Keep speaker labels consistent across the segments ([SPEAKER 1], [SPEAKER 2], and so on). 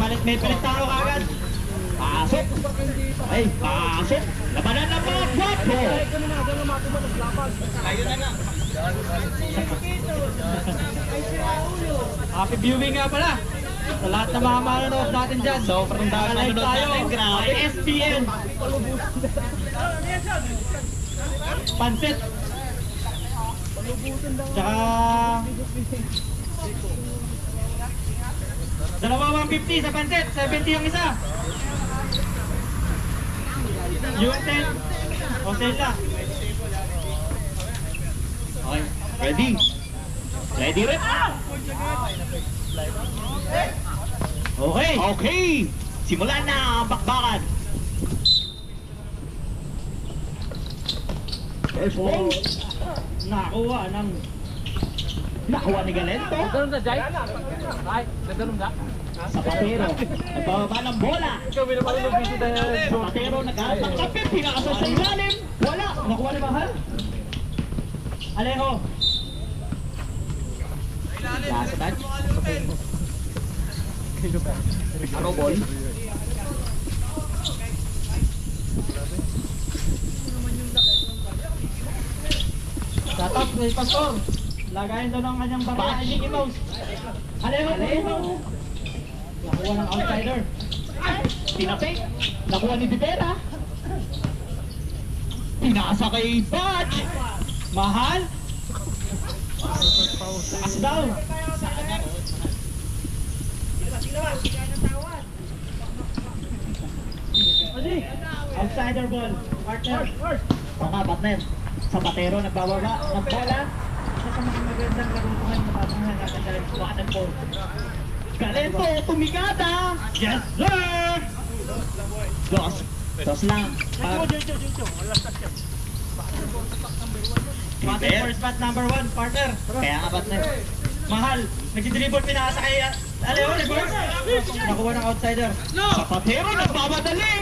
[SPEAKER 1] may palit tayo kagad. Pasok. Ay, pasok. Labanan na mga guwapo. Ayun na nga. Happy viewing nga pala. Sa lahat ng mga manonood natin dyan. Sobrang dami manonood natin. Grabe. SPN. Pansit. Tsaka... Dalawa 150 sa pansit. 70 yung isa. Yung 10. O sila. Okay. Ready? Ready rin? Okay. Okay. Simulan na ang bakbakan. First ball. Nakuha ni Galento.
[SPEAKER 2] Nagdaroon na, Jai? Ay, nagdaroon na?
[SPEAKER 1] Zapatero. Nagbababa ng bola. Zapatero nagkaroon ng kape. Pinakasal sa ilalim. Wala. Nakuha ni Mahal. Alejo. Last touch. Ano ball? Tatap, Pastor. Lagayin daw ng kanyang barya ni Mickey Mouse. Alejo. Nakuha ng outsider. Tinapik. Nakuha ni Divera. Pinasa kay Batch. Mahal. Pass down. Outsider ball. Partner. Mga partner. Zapatero nagbababa ng bola. Isa sa mga magandang laro ko ngayon matatangan natin dahil buwatan po. Galento, tumigada! Yes, sir! Dos lang. Batting for spot number 1, partner. Kaya nga partner. Mahal, nagsidribble pinasa kay Alejo, reverse. Nakuha ng outsider. Zapatero, nagbamadali!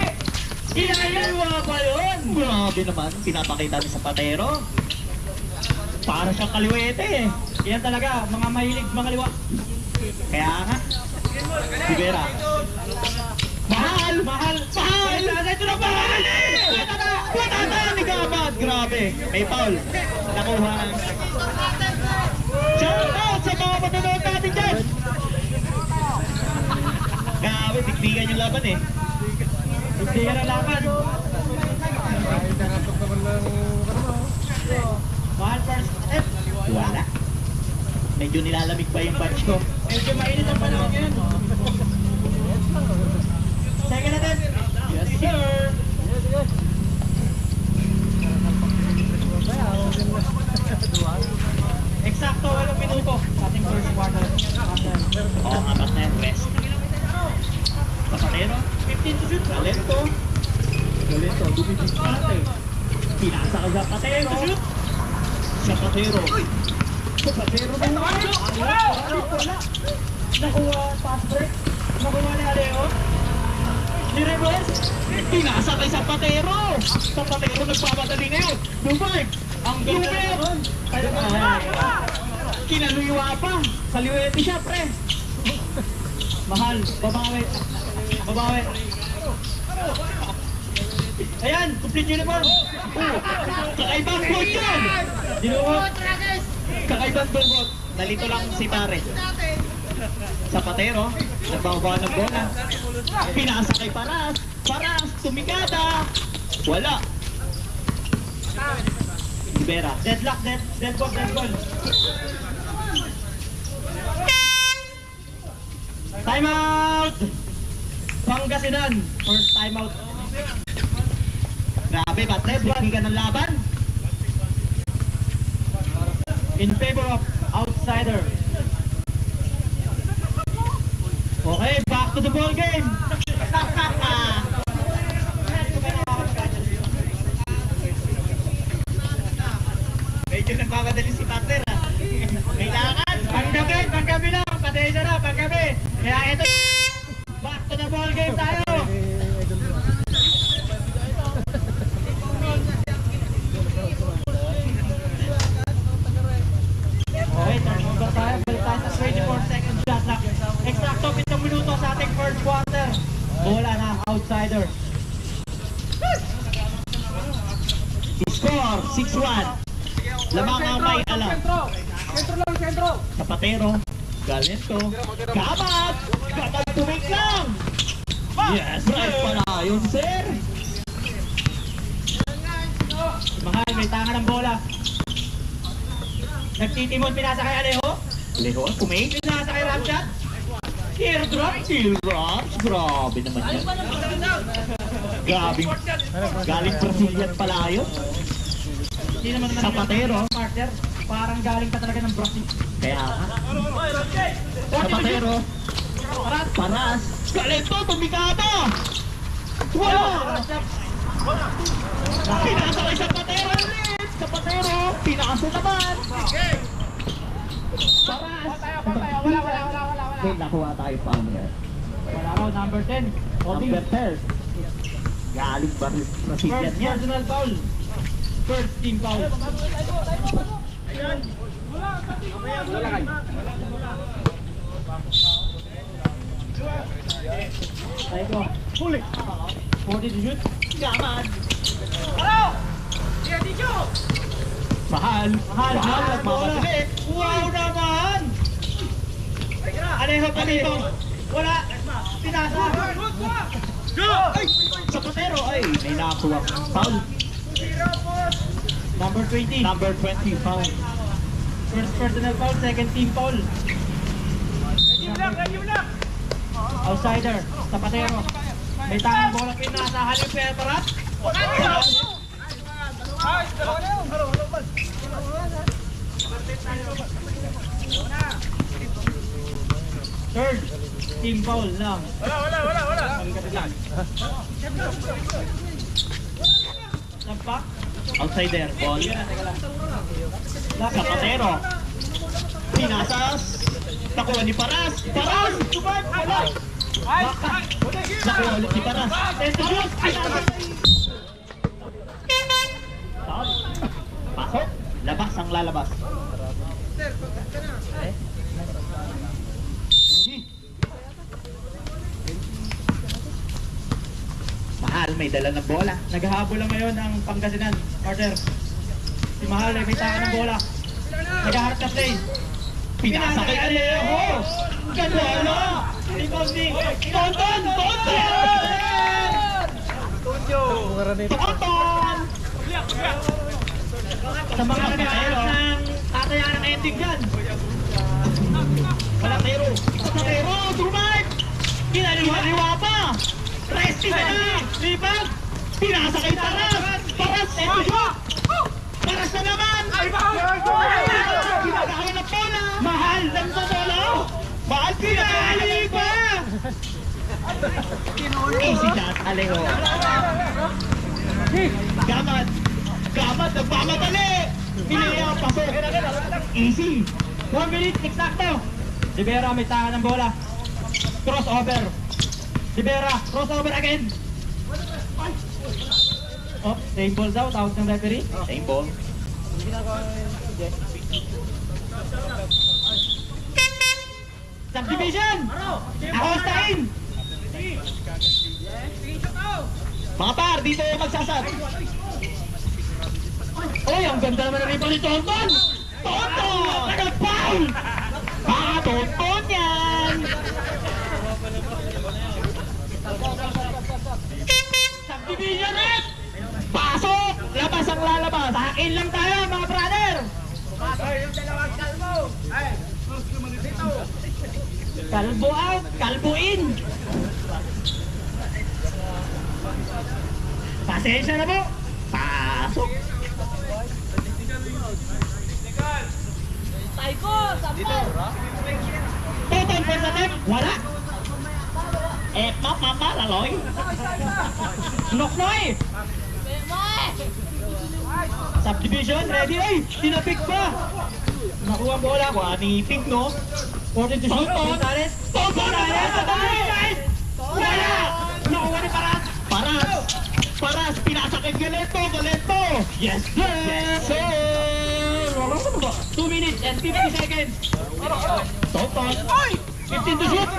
[SPEAKER 1] Kinayalwa pa yun! Grabe naman, pinapakita ni Zapatero. Para siyang kaliwete eh. Yan talaga, mga mahilig, mga liwa. Kaya nga. Divera. Mahal! Ito na mahal eh! Patata ni Gabad! Grabe! May foul. Nakuha. Shout out sa mga manonood natin dyan! Grabe, tigbigan yung laban eh. Tigbigan ang laban. Mahal first step. Wala. Medyo nilalamig pa yung batch ko. Medyo mainit ang panahon ngayon. Second attempt. Yes, sir. Eksakto, 8 minuto. Ating first quarter. Oo nga, partner. Rest. Zapatero. 15 to shoot. Galento. Dumibig natin. Pinasa ka Zapatero. Zapatero na wala. Nakuha pass break. Nakuha ni Alejo. Ni-reverse. Pinasa kay Zapatero. Zapatero nagpapadali na yun. Dumay. Ang gawin. Kinaluiwa pa. Kaliwete siya, pre. Mahal. Babawi. Ayan, complete uniform. Kakaibang ball yun. Dinuhot. Kakaibang ball. Nalito lang si pare. Zapatero. Nagbawa ng bola. Pinasa kay Paras. Tumigada. Wala. Divera. Deadlock. Dead ball. Time out. Pangasinan. First time out. Grabe, Batres, bigyan ng laban. In favor of outsider. Okay, back to the ball game. Medyo nagmamadali si Pater. Kailangan. Panggabi lang. Patensya na, panggabi. Kaya ito, back to the ball game tayo. Okay, turnover tayo. Balik tayo sa 24 seconds shot clock. Extra 7 minuto sa ating first one. outsider. Score, 6-1. Lamang ang may alam.
[SPEAKER 2] Sentro lang, sentro.
[SPEAKER 1] Zapatero, Galento, Gamat! Gamat tumik lang! Yes, right pala yun, sir! Mahal, may tanga ng bola. Nagtitimon, pinasa kay Alejo. Alejo, tumik. Pinasa kay Ramshot. Teardrop, teardrops. Grabe naman yan. Grabe. Galing Brazilian pala yun. Hindi naman Zapatero. Partner, parang galing ka talaga ng Brazil. Kaya nga. Zapatero. Paras. Galento, tumikata. Wala. Pinasa kay Zapatero ulit. Zapatero, pinasa naman. Paras. Wala. May nakuha tayo pa niya. Wala raw, number 10. Number 10. Galing Brazilian yan. Personal foul. First team foul. Tayo ko. Huli. 40 to shoot. Yaman. Mahal. Nagmamadali. Wow naman. Alejo pa dito. Wala. Pinasa. Zapatero. Ay, may nakakuha. Foul. Number 20. Number 20 foul. First personal foul, second team foul. Outsider, Zapatero. May tangang bola pinasa, halip kaya parat. Third team foul lang. Wala. Nampak? Outsider, ball. Zapatero. Pinasas. Nakuha ni Paras. Paras! Wala! Nakuha ulit ni Paras. Shoot! Pinasas! Pasok. Labas ang lalabas. Mahal, may dala ng bola. Naghahabol lang ngayon ang Pangasinan. Order. Si Mahal ay may taka ng bola. Naghaharap na play. Pinasa kay Alejo. Ganola. Rebounding. Tonton! Sa mga naghaharap ng tatayaan ng ending dyan. Palatero. Survive! Kinaliwa pa! Resting na! Libag! Pinasa kay Paras! Paras! Eto shoot! Paras na naman! Pinagawin na bola! Mahal! Nagbobola! Mahal! Pinali pa! Easy shot, Alejo. Gamat! Nagpamadali! Pinili ang pasok! Easy! 1 minute, eksakto! Rivera may tahan ng bola. Crossover! Rivera, crossover again! Oh, same ball daw, tawag ng referee. Same ball. Subdivision! Akostain! Mga par, dito magsasat. Oy, ang ganda naman ng rebound ni Tonton! Tonton! Nag-foul! Tonton yan! Subdivision net! Pasok! Labas ang lalabas! Akin lang tayo mga brother!
[SPEAKER 3] Yung dalawang kalmo! Ay! Dito!
[SPEAKER 1] Kalbo out! Kalbo in! Pasensya na po! Pasok!
[SPEAKER 4] Taiko, sabi mo.
[SPEAKER 1] Total first attempt! Wala! Mama, laloy! Noknoy! Subdivision, ready? Ay! Tinapik pa! Nakuha ang bola ko, ni Pink, no? 14 to shoot, Gonzales! Gonzales! Wala! Nakuha ni Paras! Paras! Pinasa kay Galento! Yes, sir! Yes, sir! 2 minutes and 50 seconds! Tonton! 15 to shoot!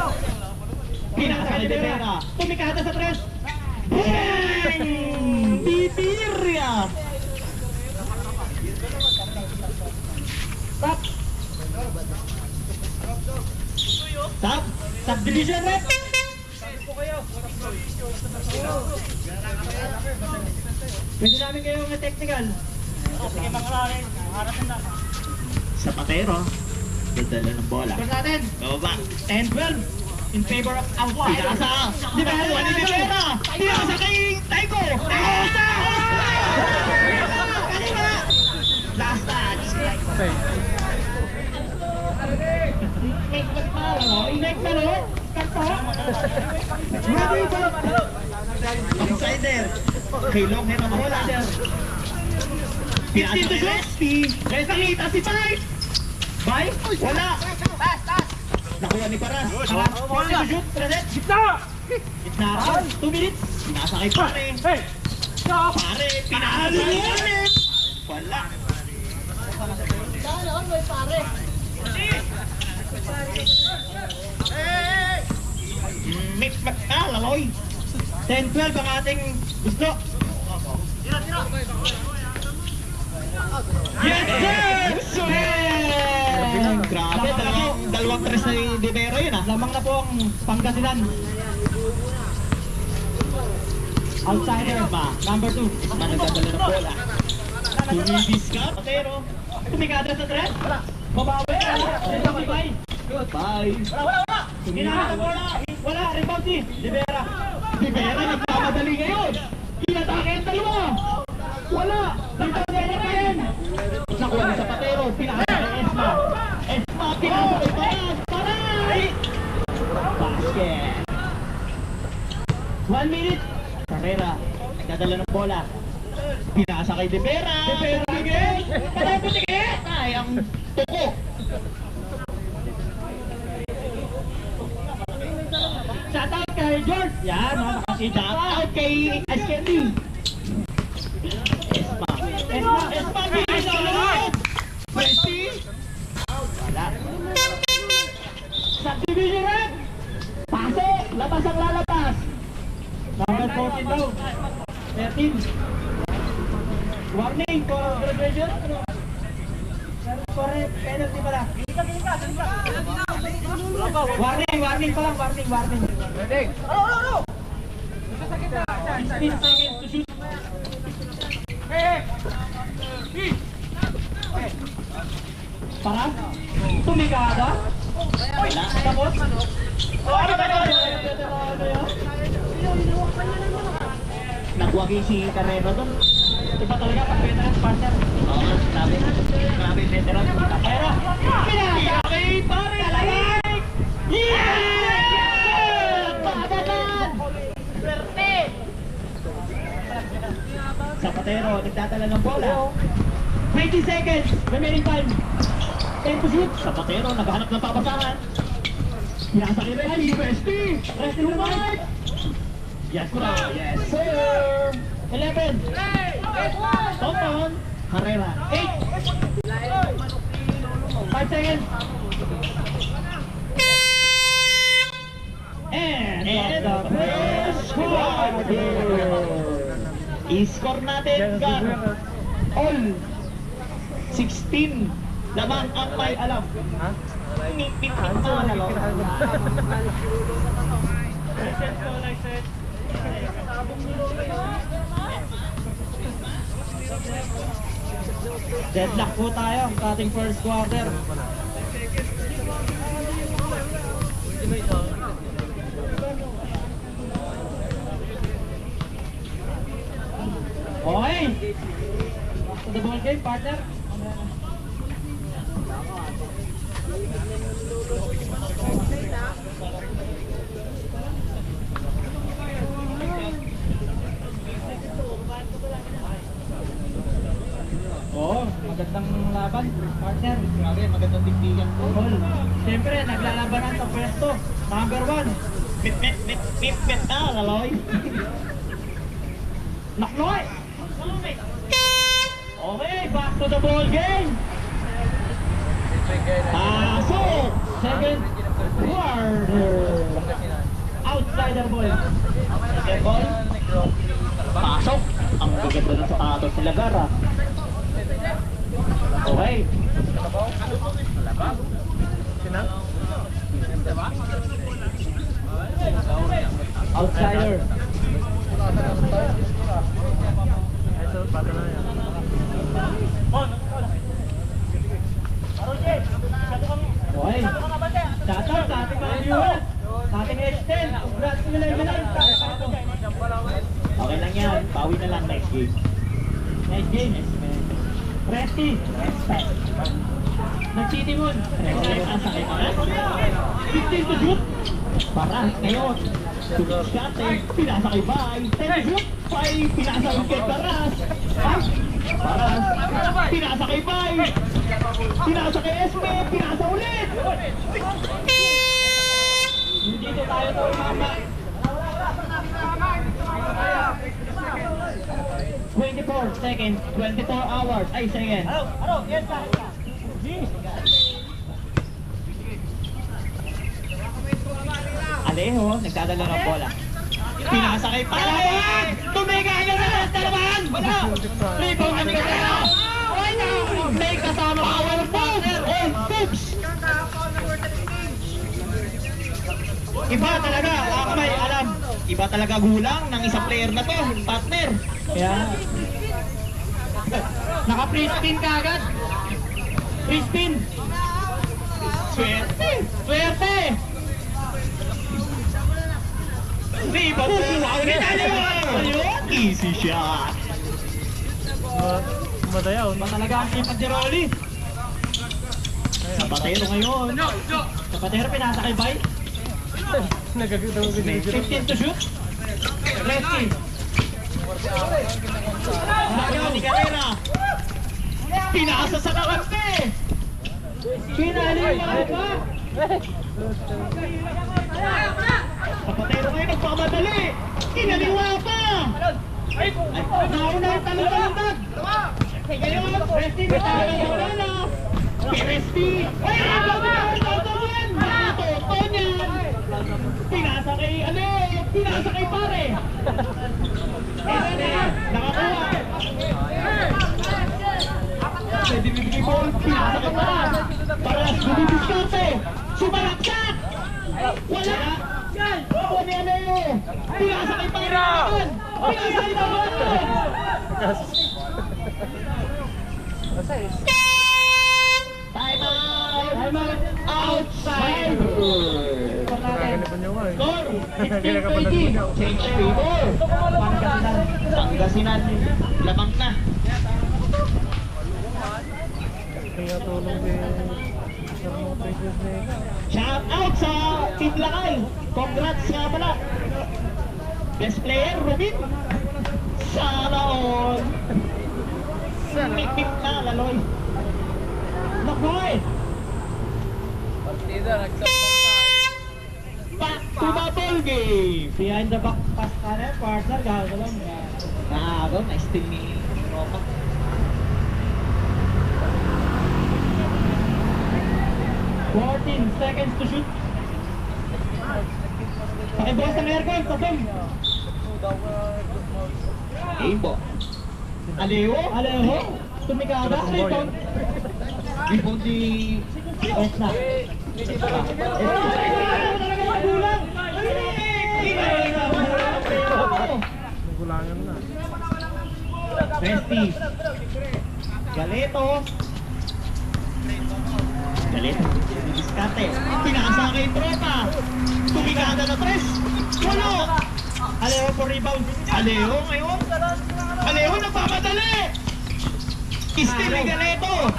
[SPEAKER 1] Pinasa kay Rivera! Tumikata sa tres! Bang! Bibirya! Stop! Stop! Subdivision rep! Pwede namin kayo ng technical. Sige, mangalalin. Harasin na. Sa patero, dadala ng bola. Score natin. Baba. 10-12 in favor of outside. Pinasa! Di ba? Wala ni Rivera! Pinasa kay Taiko! Pinasa! Kanina! Last touch. Next na no? Kanto? Outsider. Kay Longhead ang bola. Pinasa kay Resty. Resty kita si Pai. Pai? Wala. Nakuha ni Paras. Pwede to shoot. Reset. Gitna! Gitna. 2 minutes. Pinasa kay Pare. Pare. Pinasa kay Pare. Wala.
[SPEAKER 2] Dahil may pare.
[SPEAKER 1] Laloy. 10-12 ang ating gusto. Yes, sir! Grabe, dalawang tres na yung Divero yun ah. Lamang na po ang Pangasinan. Outsider ba? Number 2. Managdadala ng bola. Tumibis ka. Pero, tumikadra sa tres. Babawi. Bye. Goodbye. Wala. Ginamit ang bola. Wala. Rebound si Divera. Divera nagpamadali ngayon. Inatake ang dalawa. Wala. Nagpamadali pa yan. Nakuha ni Zapatero. Pinakita kay Esma. Esma pinasa kay Paras. Paray! Basket. 1 minute. Carrera. Nagdadala ng bola. Pinasa kay Divera. Divera again. Patay po tigit. Ay, ang tuko. Shout out kay George. Yan, shout out kay Ice Candy. Esma, bilis ang lahat. Messi. Wala. Subdivision rep. Pase, labas ang lalabas. Number 14 daw. 13. Warning for graduation. Correct, penalty pala. Warning pa lang, warning. Ready? Ano? 16 seconds to shoot. Para? Tumigada? Wala. Tapos? Ano ba yun? Nagwagi si Carrera doon. Iba talaga pag veteran partner. Oo, sabi. Grabe veteran. Carrera. Pinakay pare. Like! Yeah! Pagdagan! Swerte! Zapatero, nagdadala ng bola. 20 seconds. Remaining time. 10 to shoot. Zapatero, naghahanap ng papasahan. Pinasa kay Resty. Resty lumay! Yes, bro. Yes, sir. 11. Topon. Herrera. 8. 5 seconds. And the first quarter. I-score natin ka. All 16. Lamang ang may alam. Pipit ang lalo. Reset po, reset. Deadlock po tayo sa ating first quarter. Okay. Back to the ball game, partner. Oo, magandang laban, partner. Grabe, magandang tigtigan po. Siyempre, naglalabanan sa pwesto. Number 1. Mit na, laloy. Naknoy! Okay, back to the ball game. Pasok! Second quarter. Outsider ball. Second ball. Pasok. Ang gaganda ng sapatos nila, Gara. Okay. Outsider. Okay. Shoutout sa ating mga viewers. Sa ating H10. Congrats nila yung minay. Okay lang yan. Pawi na lang next game. Next game. Presti. Nag-city moon. Ang sakay pa. 15 to shoot. Para ngayon. Sumishate. Pinasa kay Bay. 10 to shoot. Bay. Pinasa kay Paras. Paras. Pinasa kay Bay. Pinasa kay Esme. Pinasa ulit. Dito tayo sa umama. 24 seconds, 24 hours, ay seconds. Yes, Alejo, nagdadala ng bola. Pinasa kay Palawan! Tumiga na sa dalaman! Rebound na Miguel! May kasama power partner and Pips! Iba talaga, ako may alam. Iba talaga gulang ng isang player na to, partner. Kaya, naka-free spin ka agad. Free spin. Swerte. Swerte. Rebound. Easy shot.
[SPEAKER 2] Madayaw.
[SPEAKER 1] Iba talaga ang sipag ni Rolly. Zapatero ngayon. Zapatero pinasa kay Bay. 15 to shoot. Resty. Ayaw ni Carrera. Pinasa sa kakante. Pinali yung mga pa. Kapatero ngayon nagpamadali. Kinaliwa pa. Nauna yung talong-talong. Ngayon, Resty matala yung bola. Resty. Nakatoto niyan. Pinasa kay pinasa kay pare. Nakakuha. Pwede bibigay ball, pinasa kay Paras. Paras, bumibiskarte. Sumalaksak. Wala. Pwede pinasa kay pare. Pinasa kay pare. Time out! Time out! Outside! Score! 15-20! Change favor! Pangasinan! Lamang na! Shout out sa Team Lakay! Congrats nga pala! Best player, Rubin! Sana all! Mikmik na, Laloy! Nakoy!
[SPEAKER 3] Partida, nagsasalpa.
[SPEAKER 1] Back to the ball game! Behind the back pass ka na, partner, gano'n lang. Nakagaw, nice team ni Roma. Fourteen seconds to shoot. Pakibukas ng aircon, sabong. Aimbot. Alejo. Tumikada, rebound. Rebound di... off na.
[SPEAKER 2] Gulangan na.
[SPEAKER 1] Resty. Galeto. Diskarte. Pinasa kay tropa. Tumikada na tres. Walo. Alejo for rebound. Alejo ngayon. Alejo nagpapadali. Steal ni Galeto.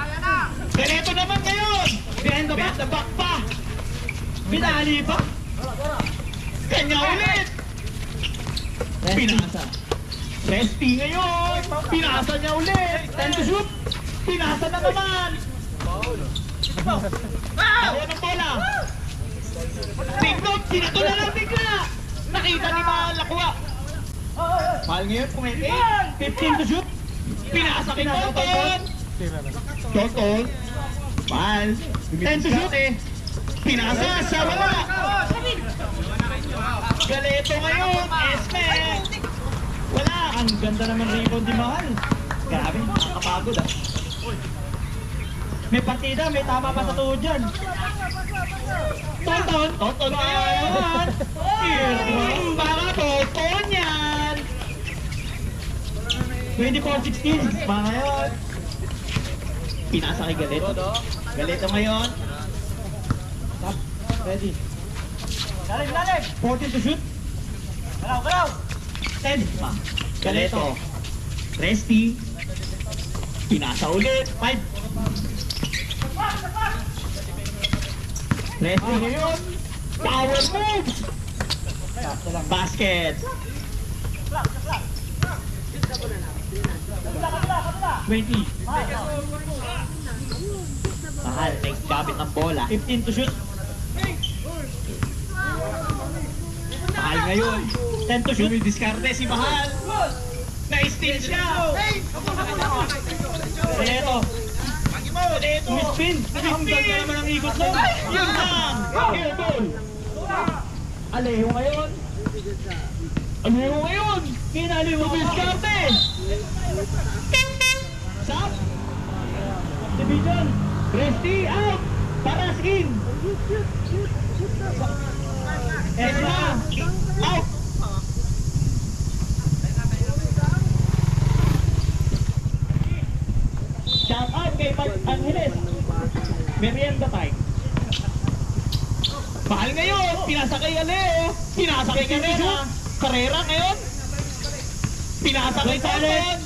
[SPEAKER 1] Galeto naman ngayon. Behind the back pa. Binali pa. Kanya ulit. Pinasa. Resty ngayon. Pinasa niya ulit. 10 to shoot. Pinasa na naman. Ayaw ng bola. Tingnog. Sinato na lang bigla. Nakita ni Mahal nakuha. Mahal ngayon pumiti. 15 to shoot. Pinasa kay Tonton. Tonton. Mahal. 10 to shoot eh. Pinasa sa wala. Galeto ngayon. Esme. Ang ganda naman rebound di Mahal. Grabe, nakakapagod ah. May partida, may tama pa sa tuhod dyan. Tonton na yan! Baka Tonton yan! 24-16, baka yun. Pinasa kay Galito. Galito ngayon. Stop, ready.
[SPEAKER 3] Lalim!
[SPEAKER 1] 14 to shoot.
[SPEAKER 3] Galaw!
[SPEAKER 1] 10. Galito. Resty. Pinasa ulit. 5. Resty ngayon. Power moves. Basket. 20. Mahal, next gamit ng bola. 15 to shoot. Mahal ngayon. 10 to shoot. Diskarte si Mahal. Na-steal siya. Galito. Mispin. Ang ganda naman ang ikot mo. Yun lang. Air ball. Alejo ngayon. Alejo ngayon. Kinaliwa mo Diskarte. Stop. Division. Resty out. Paras in. Ezra. Out. Shout out kay Angeles. Merienda time. Mahal ngayon. Pinasa kay Aleo. Pinasa kay Carrera. Carrera ngayon. Pinasa kay Talon.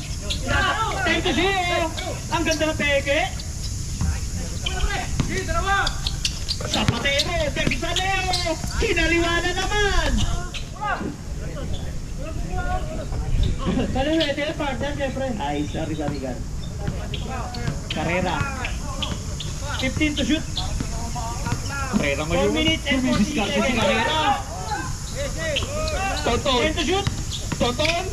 [SPEAKER 1] Thank you, Gio. Ang ganda ng peke. Zapatero. Versus Aleo. Kinaliwa na naman. Kaliwa, ito yung partner, Jeffrey. Ay, sorry, God. Carrera. 15 to shoot. Carrera ngayon. 4 minutes and 40 seconds. Si Carrera. Tonton. 10 to shoot. Tonton.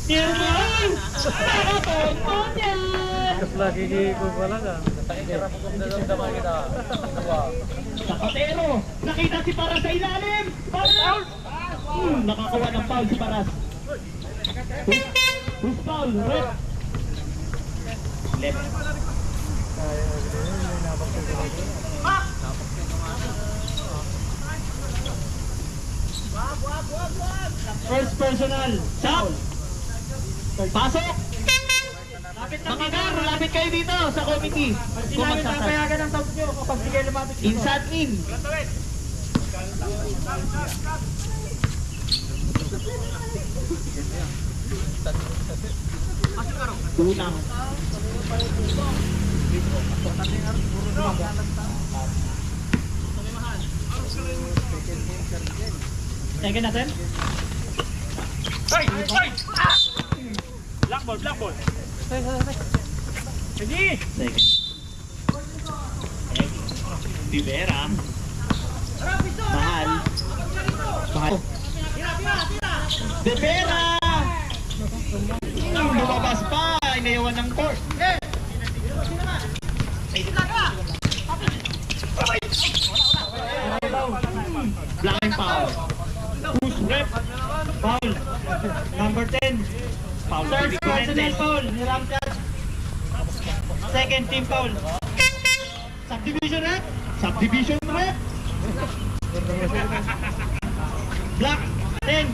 [SPEAKER 1] Nirmal. Para Tonton yan.
[SPEAKER 2] Tapos lagi ko pala ka.
[SPEAKER 1] Zapatero. Nakita si Paras sa ilalim. Paras. Nakakawa ng foul si Paras. Who's foul? Red. Left. First personal. Foul. Pasok. Mga gar, lapit kayo dito sa committee. Kung magsasal.
[SPEAKER 3] Papayagan ng tawag nyo kapag di kayo lumapit dito.
[SPEAKER 1] Inside in. Unang. Second natin.
[SPEAKER 3] Black ball.
[SPEAKER 1] Sige. Second. Rivera. Mahal. Rivera! Lumabas pa. Inayawan ng court. Blocking foul. Who's rep? Foul. Number 10. Foul. Third personal foul. Ni Ramcat. Second team foul. Subdivision rep. Subdivision rep. Block. 10.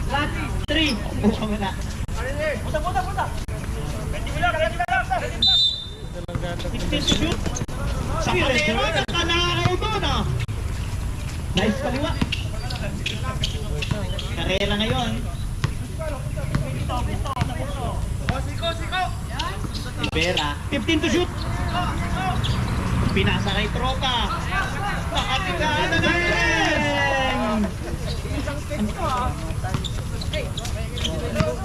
[SPEAKER 1] Flat. 3. Buka mo na.
[SPEAKER 3] Punta.
[SPEAKER 1] 16 to shoot. Sa patero, nakanakaw doon ah. Nice kaliwa. Carrera ngayon.
[SPEAKER 3] Siko.
[SPEAKER 1] Rivera. 15 to shoot. Pinasa kay Tropa. Nakatigaan na ng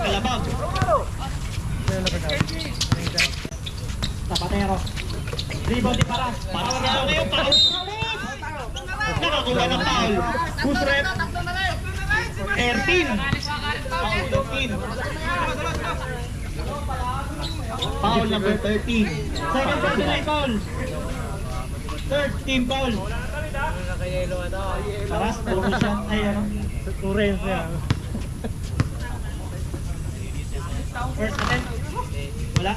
[SPEAKER 1] Kalabag. Zapatero. Rebound ni Paras. Paras na ngayon. Nakakuha ng foul. Who's rep? 13. Foul 13. Foul number 13. Second personal foul. Third team foul. Paras, tulungan siya. Ay, ano?
[SPEAKER 2] Turin siya.
[SPEAKER 1] First attempt. Wala.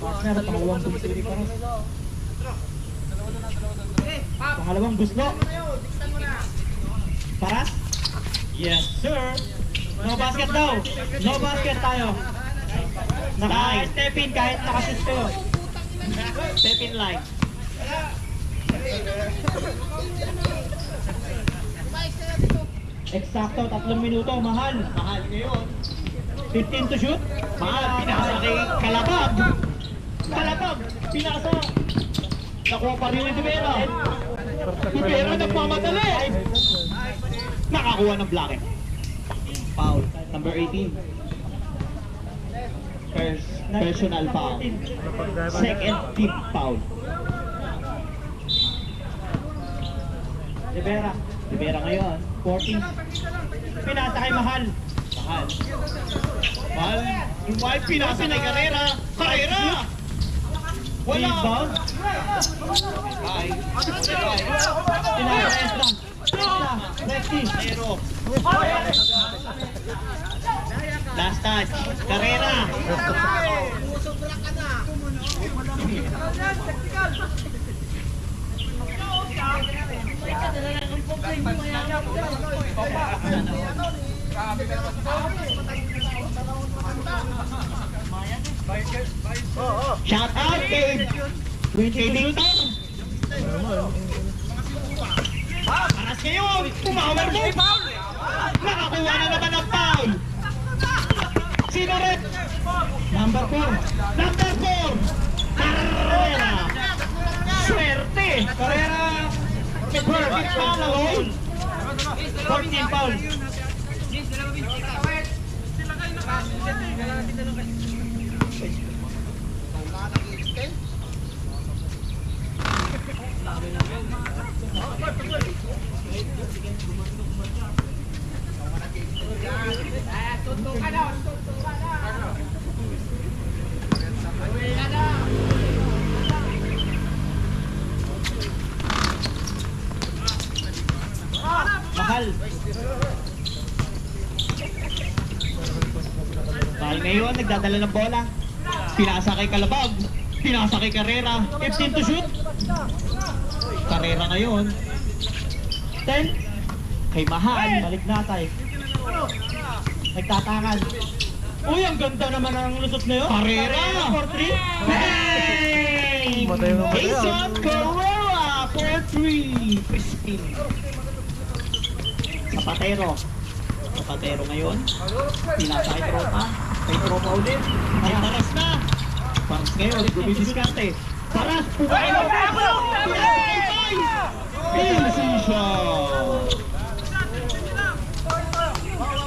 [SPEAKER 1] Partner, pangalawang gusli pa rin. Pangalawang guslo. Paras? Yes, sir. No basket daw. No basket tayo. Naka-step in kahit naka-assist kayo. Step in line. Eksakto, 3 minuto. Mahal. Mahal ngayon. 15 to shoot. Mahal. Pinasa kay Kalabag. Kalabag. Pinasa. Nakuha pa rin yung Rivera. Rivera nagmamadali. Nakakuha ng block. Foul. Number 18. Personal foul. Second team foul. Rivera. Rivera ngayon. 14. Pinasa kay Mahal. Mahal. Mahal. Yung wife pinasa kay Carrera. Carrera! Wala. Rebound. Ay. Pinasa extra. Extra. Lefty. Zero. Last touch. Carrera. Shout out kay Victor. Paras ngayon. Pumawar mo. Nakakuha na naman ang foul. Sino rin? Number 4. Number 4. Carrera. Swerte. Carrera. Perfect foul alone. 14 foul. Mahal. Mahal ngayon, nagdadala ng bola. Pinasa kay Kalabag. Pinasa kay Carrera. 15 to shoot. Carrera ngayon. 10. Kay Mahal. Balik natay. Nagtatakan. Uy, ang ganda naman ang lusot na yun. Carrera. 4-3. Bang! Jason Carrera. 4-3. Crispin. Zapatero ngayon. Pinasa kay Tropa. Kay Tropa ulit. Ay, Paras na. Paras ngayon. Gumidiskarte. Paras. Pumain. Easy shot.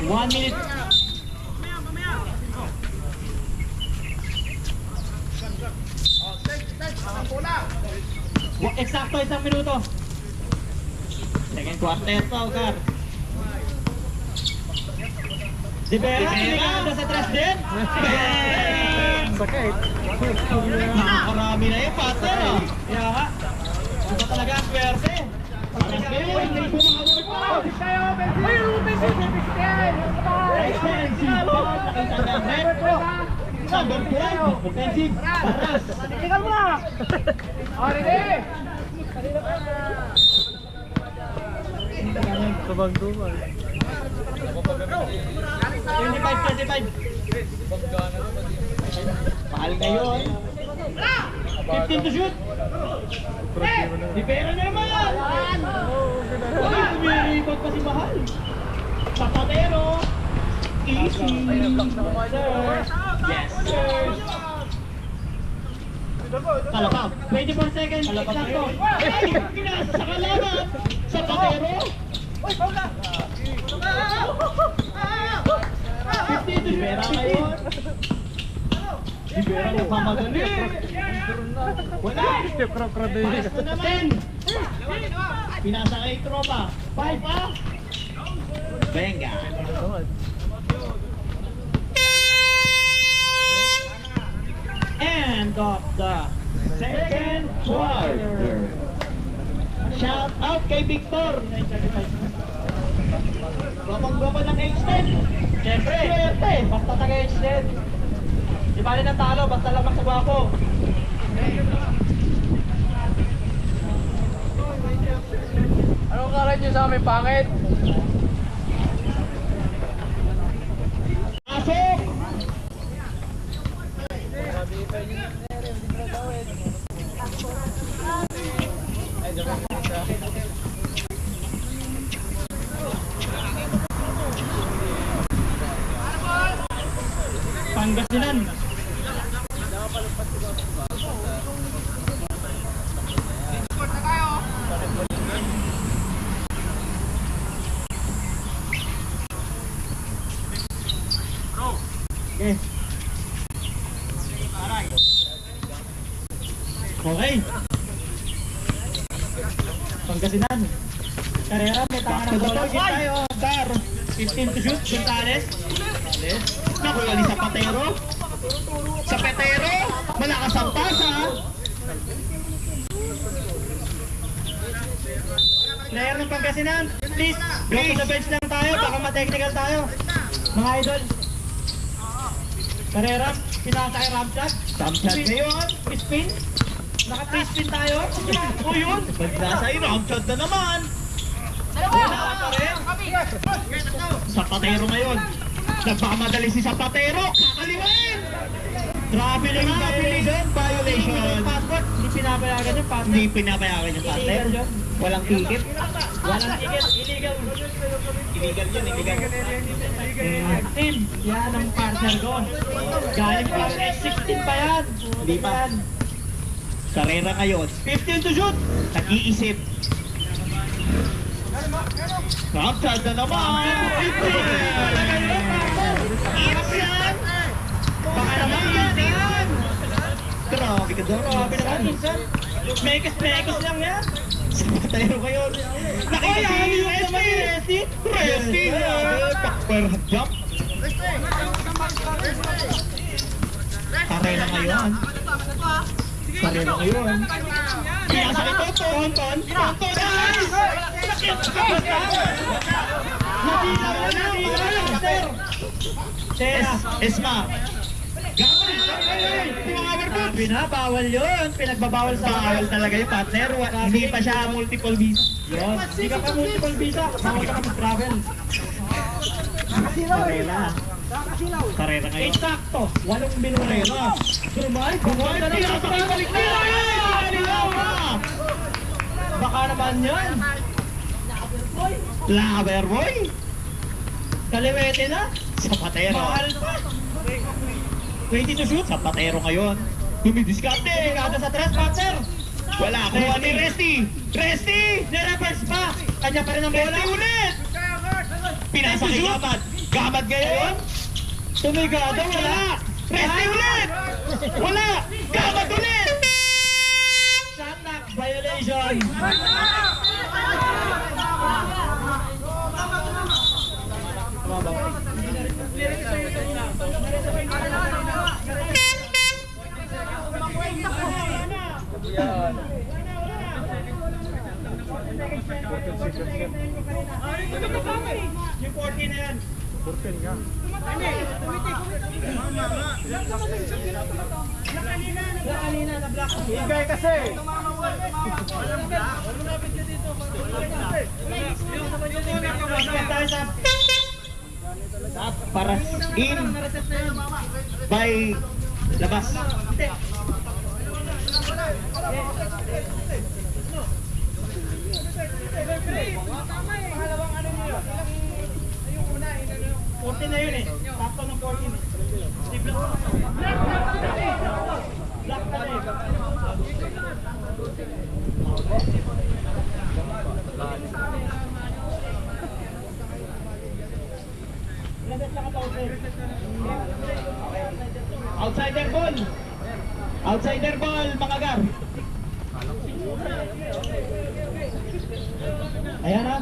[SPEAKER 1] 1 minute. Eksakto 1 minuto. Second quarter to, Gar. Rivera, siniganda sa tres din.
[SPEAKER 2] Sakit.
[SPEAKER 1] Nakakarami na yung partner, ah. Kaya nga. Ito talaga ang swerte. Parang ngayon, may bumawal pa. Expensive pa. Number 12. Offensive. Paras.
[SPEAKER 3] Tingnan mo na!
[SPEAKER 2] Tumang-tumang.
[SPEAKER 1] 25. Mahal ngayon. 15 to shoot. Rivera na naman! Wala, tumiribot pa si Mahal. Zapatero. Easy. Sir. Yes, sir. Kalabag. 24 seconds. Kalabag ko. Ay! Pinasa sa kalabag. Zapatero. 15 to Rivera ngayon. Rivera nagmamadali. Wala. Paras na naman. Pinasa kay Tropa. 5 pa. Venga. End of the second quarter. Shout out kay Victor.
[SPEAKER 3] Gopang-gopa ng H10.
[SPEAKER 1] Siyempre,
[SPEAKER 3] Swerte.
[SPEAKER 1] basta taga H10.
[SPEAKER 3] Di bali ng talo, basta lang magsagwapo.
[SPEAKER 2] Anong karat nyo sa amin, pangit?
[SPEAKER 1] Pasok! Pangasinan. Okay. Okay. Pangasinan. Karera, may tangan ng bola. Higit tayo. Dar. 15 to shoot. Gonzales. Naku, wali sa Patero. Sa Patero. Malakas ang pasa. Player ng Pangasinan. Please. Go to the bench lang tayo. Baka ma-technical tayo. Mga idol. Carrera, pinasa kay Ramshot. Ramshot ngayon, spin. Naka-spin tayo. O yun, pagkasa ay Ramshot na naman. Wala pa rin. Zapatero ngayon. Nagpakamadali si Zapatero. Kakaliwain. Traveling violation. Passport, hindi pinapayagan yung passport. Hindi pinapayagan yung passport. Walang ticket. Walang ticket. Illegal. Illegal yun, illegal. Team, yan ang partner ko. Galing pa lang S16 pa yan. Hindi pa. Karera ngayon. 15 to shoot. Nag-iisip. Ramshot na naman. Iras yan. Baka naman yan. Grabe ka doon. Grabe naman. Mekos lang yan. Tayo ngayon. Nakikisi yung Resti. Resti. Backward jump. Karela ngayon. Karela ngayon. Pinasa ni Tonton. Tonton. Esma. Sabi na, bawal yun. Pinagbabawal sa bawal talaga yung partner. Hindi pa siya multiple visa. Yun. Hindi ka pa multiple visa. Bawal ka pa mag-travel. Karela. Karela ngayon. Exacto. 8 minuto. Dumay. Dumay. Pinapakibalik na yun. Baka naman yan. Loverboy. Kaliwete na. Zapatero. Mahal pa. 20 to shoot. Zapatero ngayon. Tumidiskarte. Kada sa tres, partner. Wala. Kuha ni Resti. Resti. Nireverse pa. Kanya pa rin ang bola. Resti ulit. Pinasa kay Gamad. Gamad ngayon. Tumigado. Wala. Resti ulit. Wala. Gamad ulit. Shot knock violation. Yung 14 na yan.
[SPEAKER 2] 14 nga.
[SPEAKER 1] Kanina na black.
[SPEAKER 3] Igay kasi.
[SPEAKER 1] Para in by labas. Forty na yun eh. Tapos ng 14. Steve lang. Black pa na eh. Outsider ball. Outsider ball, mga gar. Ayan na.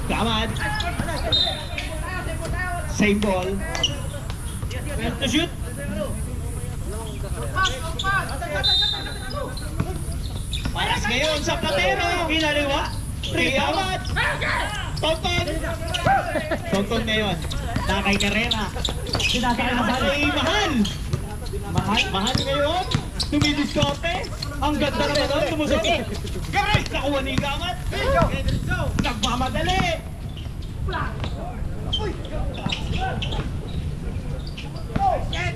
[SPEAKER 1] Gamad. Same ball.
[SPEAKER 3] Well to shoot.
[SPEAKER 1] Paras ngayon sa Platero.
[SPEAKER 3] Kinaliwa.
[SPEAKER 1] Kay Amat. Tonton. Tonton ngayon. Na kay Carrera.
[SPEAKER 3] Sinasakay na
[SPEAKER 1] Pinasa kay Mahal. Mahal ngayon. Tumidiskote. Ang ganda naman doon. Tumusok. Nakuha ni Gamat. Nagmamadali.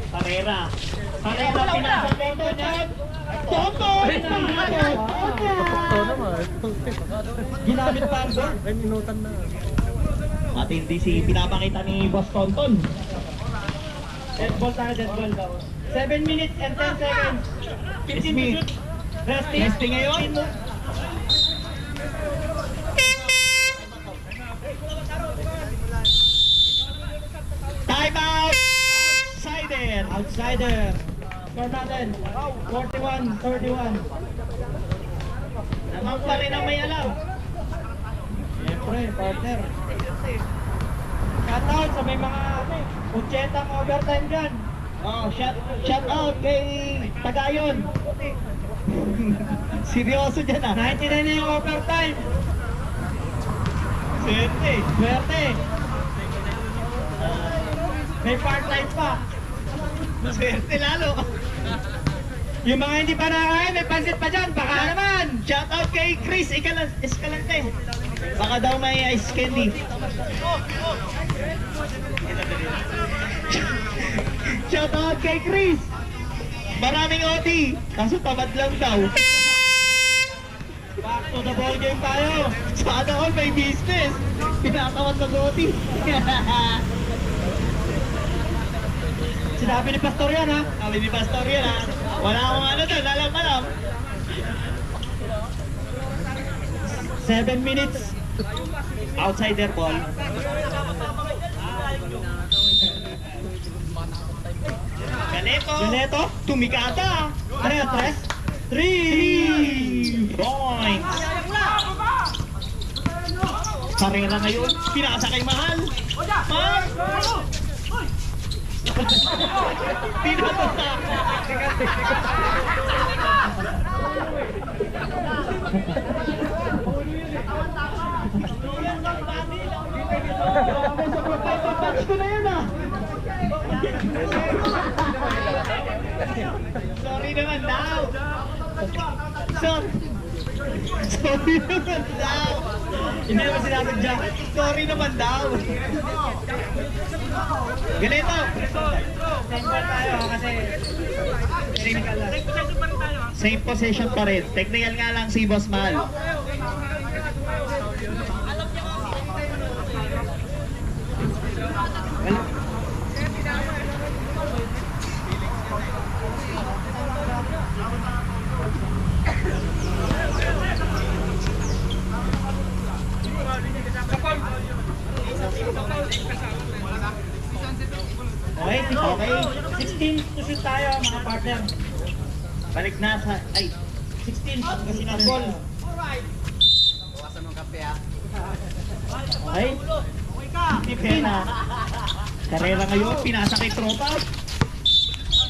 [SPEAKER 1] Carrera. Carrera pinasa Tonton yan. Tonton!
[SPEAKER 3] Ginamit pa ang board.
[SPEAKER 1] Matindi si pinapakita ni Boss Tonton.
[SPEAKER 3] Dead ball tayo, dead ball daw. 7 minutes and 10 seconds. 15 to
[SPEAKER 1] Smith.
[SPEAKER 3] shoot. Resting.
[SPEAKER 1] Resting ngayon. Time out! Outsider!
[SPEAKER 3] Outsider. Score natin. 41-31.
[SPEAKER 1] Naman pa rin ang may alam.
[SPEAKER 3] Siyempre, partner. Shout out sa may mga 80 overtime dyan.
[SPEAKER 1] Oh, shout out kay Tagayon. Seryoso dyan ah.
[SPEAKER 3] 99 na yung overtime.
[SPEAKER 1] Swerte.
[SPEAKER 3] Swerte. May part-time pa.
[SPEAKER 1] Swerte lalo.
[SPEAKER 3] Yung mga hindi pa nakakain, may pansit pa dyan. Baka naman.
[SPEAKER 1] Shout out kay Chris Escalante. Baka daw may ice candy. Shout out kay Chris. Maraming OT. Kaso tamad lang daw.
[SPEAKER 3] Back to the ball game tayo.
[SPEAKER 1] Sana all may business. Pinatawad sa OT.
[SPEAKER 3] Sinabi ni Pastor yan ha.
[SPEAKER 1] Sabi ni Pastor yan ha. Wala akong ano doon. Alam.
[SPEAKER 3] 7 minutes.
[SPEAKER 1] Outsider ball. Ganeto. Tumikata.
[SPEAKER 3] Ano yun, tres?
[SPEAKER 1] 3 points. Carrera ngayon. Pinasa kay Mahal. Mahal. Pinasa. Touch ko na yun ah. Sorry naman daw. Sorry naman daw.
[SPEAKER 3] Hindi naman sinasadya.
[SPEAKER 1] Sorry naman daw. Ganito.
[SPEAKER 3] Temple tayo kasi technical lang.
[SPEAKER 1] Same possession pa rin. Technical nga lang si Boss Mahal.
[SPEAKER 3] Okay, 16 to shoot tayo mga partner.
[SPEAKER 1] Balik na sa... Ay,
[SPEAKER 3] 16 kasi na ball.
[SPEAKER 1] ay. 15 na. Carrera ngayon, pinasa kay Tropa.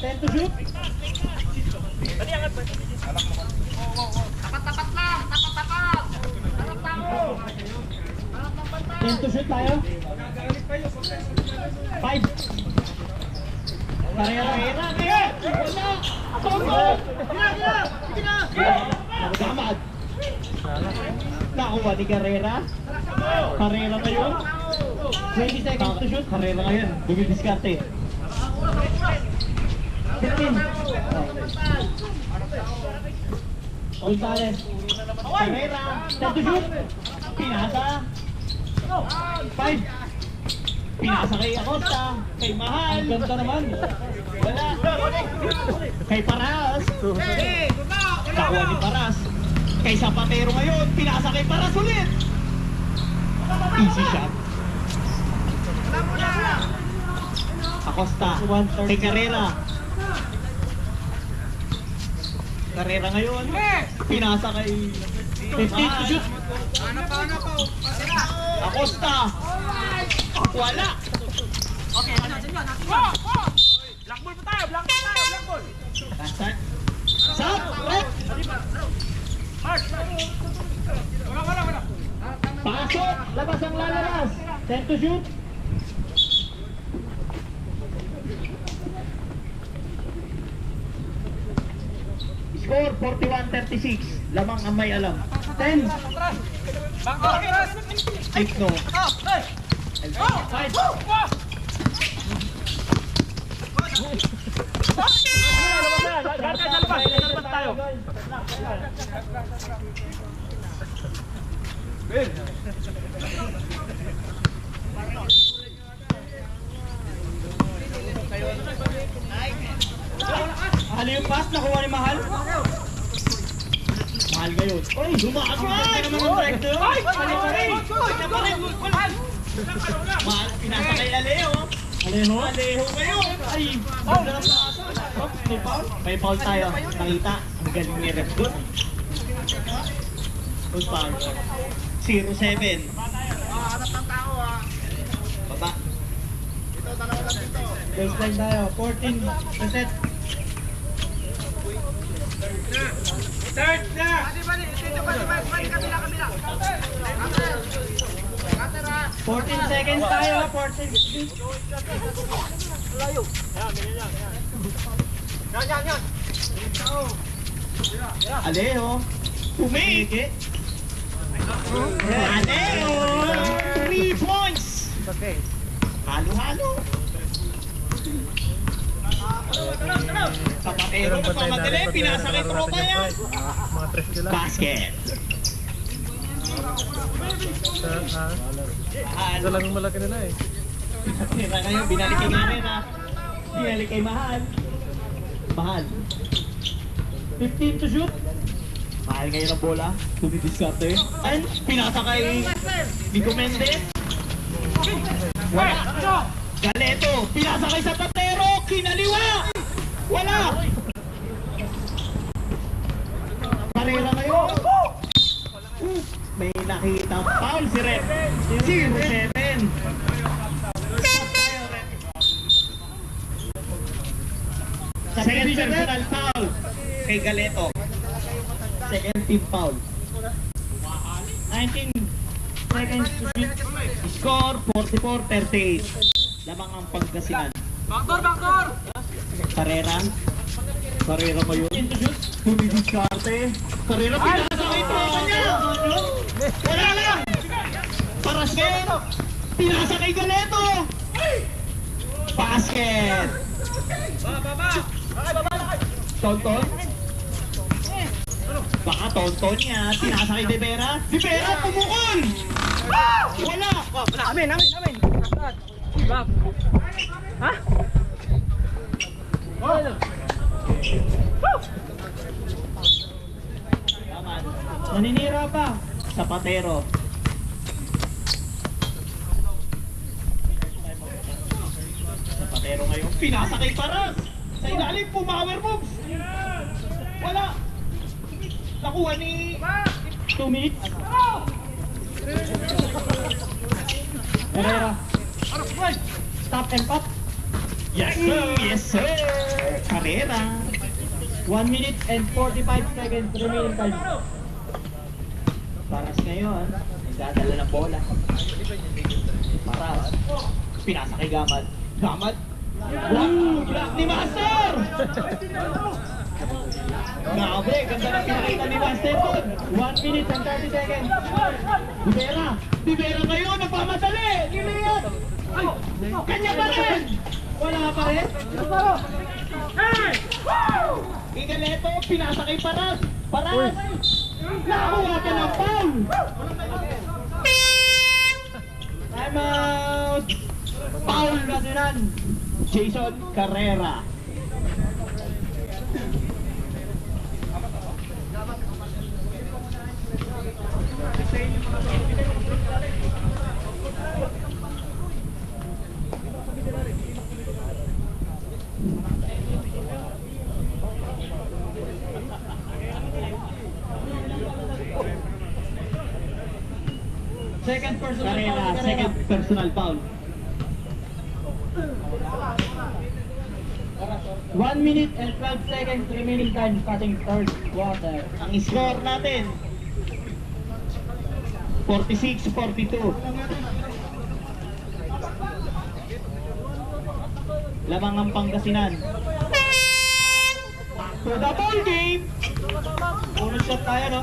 [SPEAKER 3] 10 to shoot. Ten to shoot tayo. 5. Carrera.
[SPEAKER 1] Damad. Nakuha ni Carrera. Carrera ngayon.
[SPEAKER 3] 20 seconds to shoot.
[SPEAKER 1] Carrera ngayon. Bumidiskarte.
[SPEAKER 3] 15. Gonzales.
[SPEAKER 1] Carrera.
[SPEAKER 3] 10 to shoot.
[SPEAKER 1] Pinasa.
[SPEAKER 3] 5.
[SPEAKER 1] Pinasa kay Acosta. Kay Mahal.
[SPEAKER 3] Ang ganda naman.
[SPEAKER 1] Wala. Kay Paras. Nakuha ni Paras. Kay Zapatero ngayon. Pinasa kay Paras ulit. Easy shot. Acosta. Kay Carrera. Carrera ngayon. Pinasa kay
[SPEAKER 3] 15 to shoot.
[SPEAKER 1] Acosta. Wala.
[SPEAKER 3] Okay, ano, senyor, natin ba? Black ball pa tayo, black ball tayo, black ball.
[SPEAKER 1] Basta. Stop! Left!
[SPEAKER 3] Wala.
[SPEAKER 1] Pasok! Labas ang lalabas! 10 to shoot! Score 41-36. Lamang ang may alam. 10.
[SPEAKER 3] Bangko, atras!
[SPEAKER 1] Take no.
[SPEAKER 3] Fight! Lalabas tayo.
[SPEAKER 1] Ano yung pass nakuha ni Mahal? Mahal ngayon. Oy, dumaan ka naman ang strike doon. Mahal, pinasa kay Alejo. Alejo ngayon. Ay, ganda ng pasa. Oh, may foul? May foul tayo. Nakita. Ang galing ni Rep doon. Good foul. 0-7. Baba.
[SPEAKER 3] Baseline tayo, 14 reset. Third na! 14 seconds tayo, 14 seconds.
[SPEAKER 1] Alejo. Pumiki. Alejo. 3 points. Halo-halo. Kapatero na pamadali. Pinasa kay tropa yan. Basket.
[SPEAKER 2] Ito lang yung malaki nila eh.
[SPEAKER 1] Tira kayo. Binalik kay Garena. Binalik kay Mahal. Mahal.
[SPEAKER 3] 15 to shoot.
[SPEAKER 1] Mahal ngayon ang bola. Tumidiskarte. And pinasa kay Nico Mendez. Wala. Galeto. Pinasa kay Zapatero. Kinaliwa. Wala. Karera ngayon. May nakita foul si Rep. 0-7. Second personal foul kay Galeto. Second team foul.
[SPEAKER 3] 19 seconds to shoot.
[SPEAKER 1] Score 44-38. Lamang ang Pangasinan.
[SPEAKER 3] Backdoor!
[SPEAKER 1] Karera mo yun. Tumidiskarte. Karera pinasa kay tropa niya. Wala lang. Parasket. Pinasa kay Galeto. Basket. Tonton. Baka tonton niya. Pinasa kay Devera. Devera pumukol. Wala.
[SPEAKER 3] Amin. Back. Ha? Naninira pa.
[SPEAKER 1] Zapatero. Zapatero ngayon. Pinasa kay Paras. Sa ilalim, pumower moves. Wala. Nakuha ni...
[SPEAKER 3] 2 minutes. Herrera. Stop and pop.
[SPEAKER 1] Yes sir! Yes sir! Karera.
[SPEAKER 3] 1 minute and 45 seconds remaining time.
[SPEAKER 1] Paras ngayon. Nagdadala ng bola. Paras. Pinasa kay Gamad. Gamad. Block ni Master! Grabe, ganda na pinakita ni Master doon.
[SPEAKER 3] 1 minute and 30 seconds.
[SPEAKER 1] Divera! Divera ngayon, nagpamadali! Liliot! Kanya pa rin!
[SPEAKER 3] Wala pa rin.
[SPEAKER 1] Igaleto, pinasa kay Paras! Paras! Nakakuha ka ng foul!
[SPEAKER 3] Time out.
[SPEAKER 1] Foul Pangasinan! Jason Carrera.
[SPEAKER 3] Second personal
[SPEAKER 1] Carrera,
[SPEAKER 3] foul.
[SPEAKER 1] second personal foul.
[SPEAKER 3] 1 minute and 12 seconds remaining time starting third quarter.
[SPEAKER 1] Ang score natin, 46-42. Lamang ang Pangasinan. To the ball game! Bonus shot tayo, no?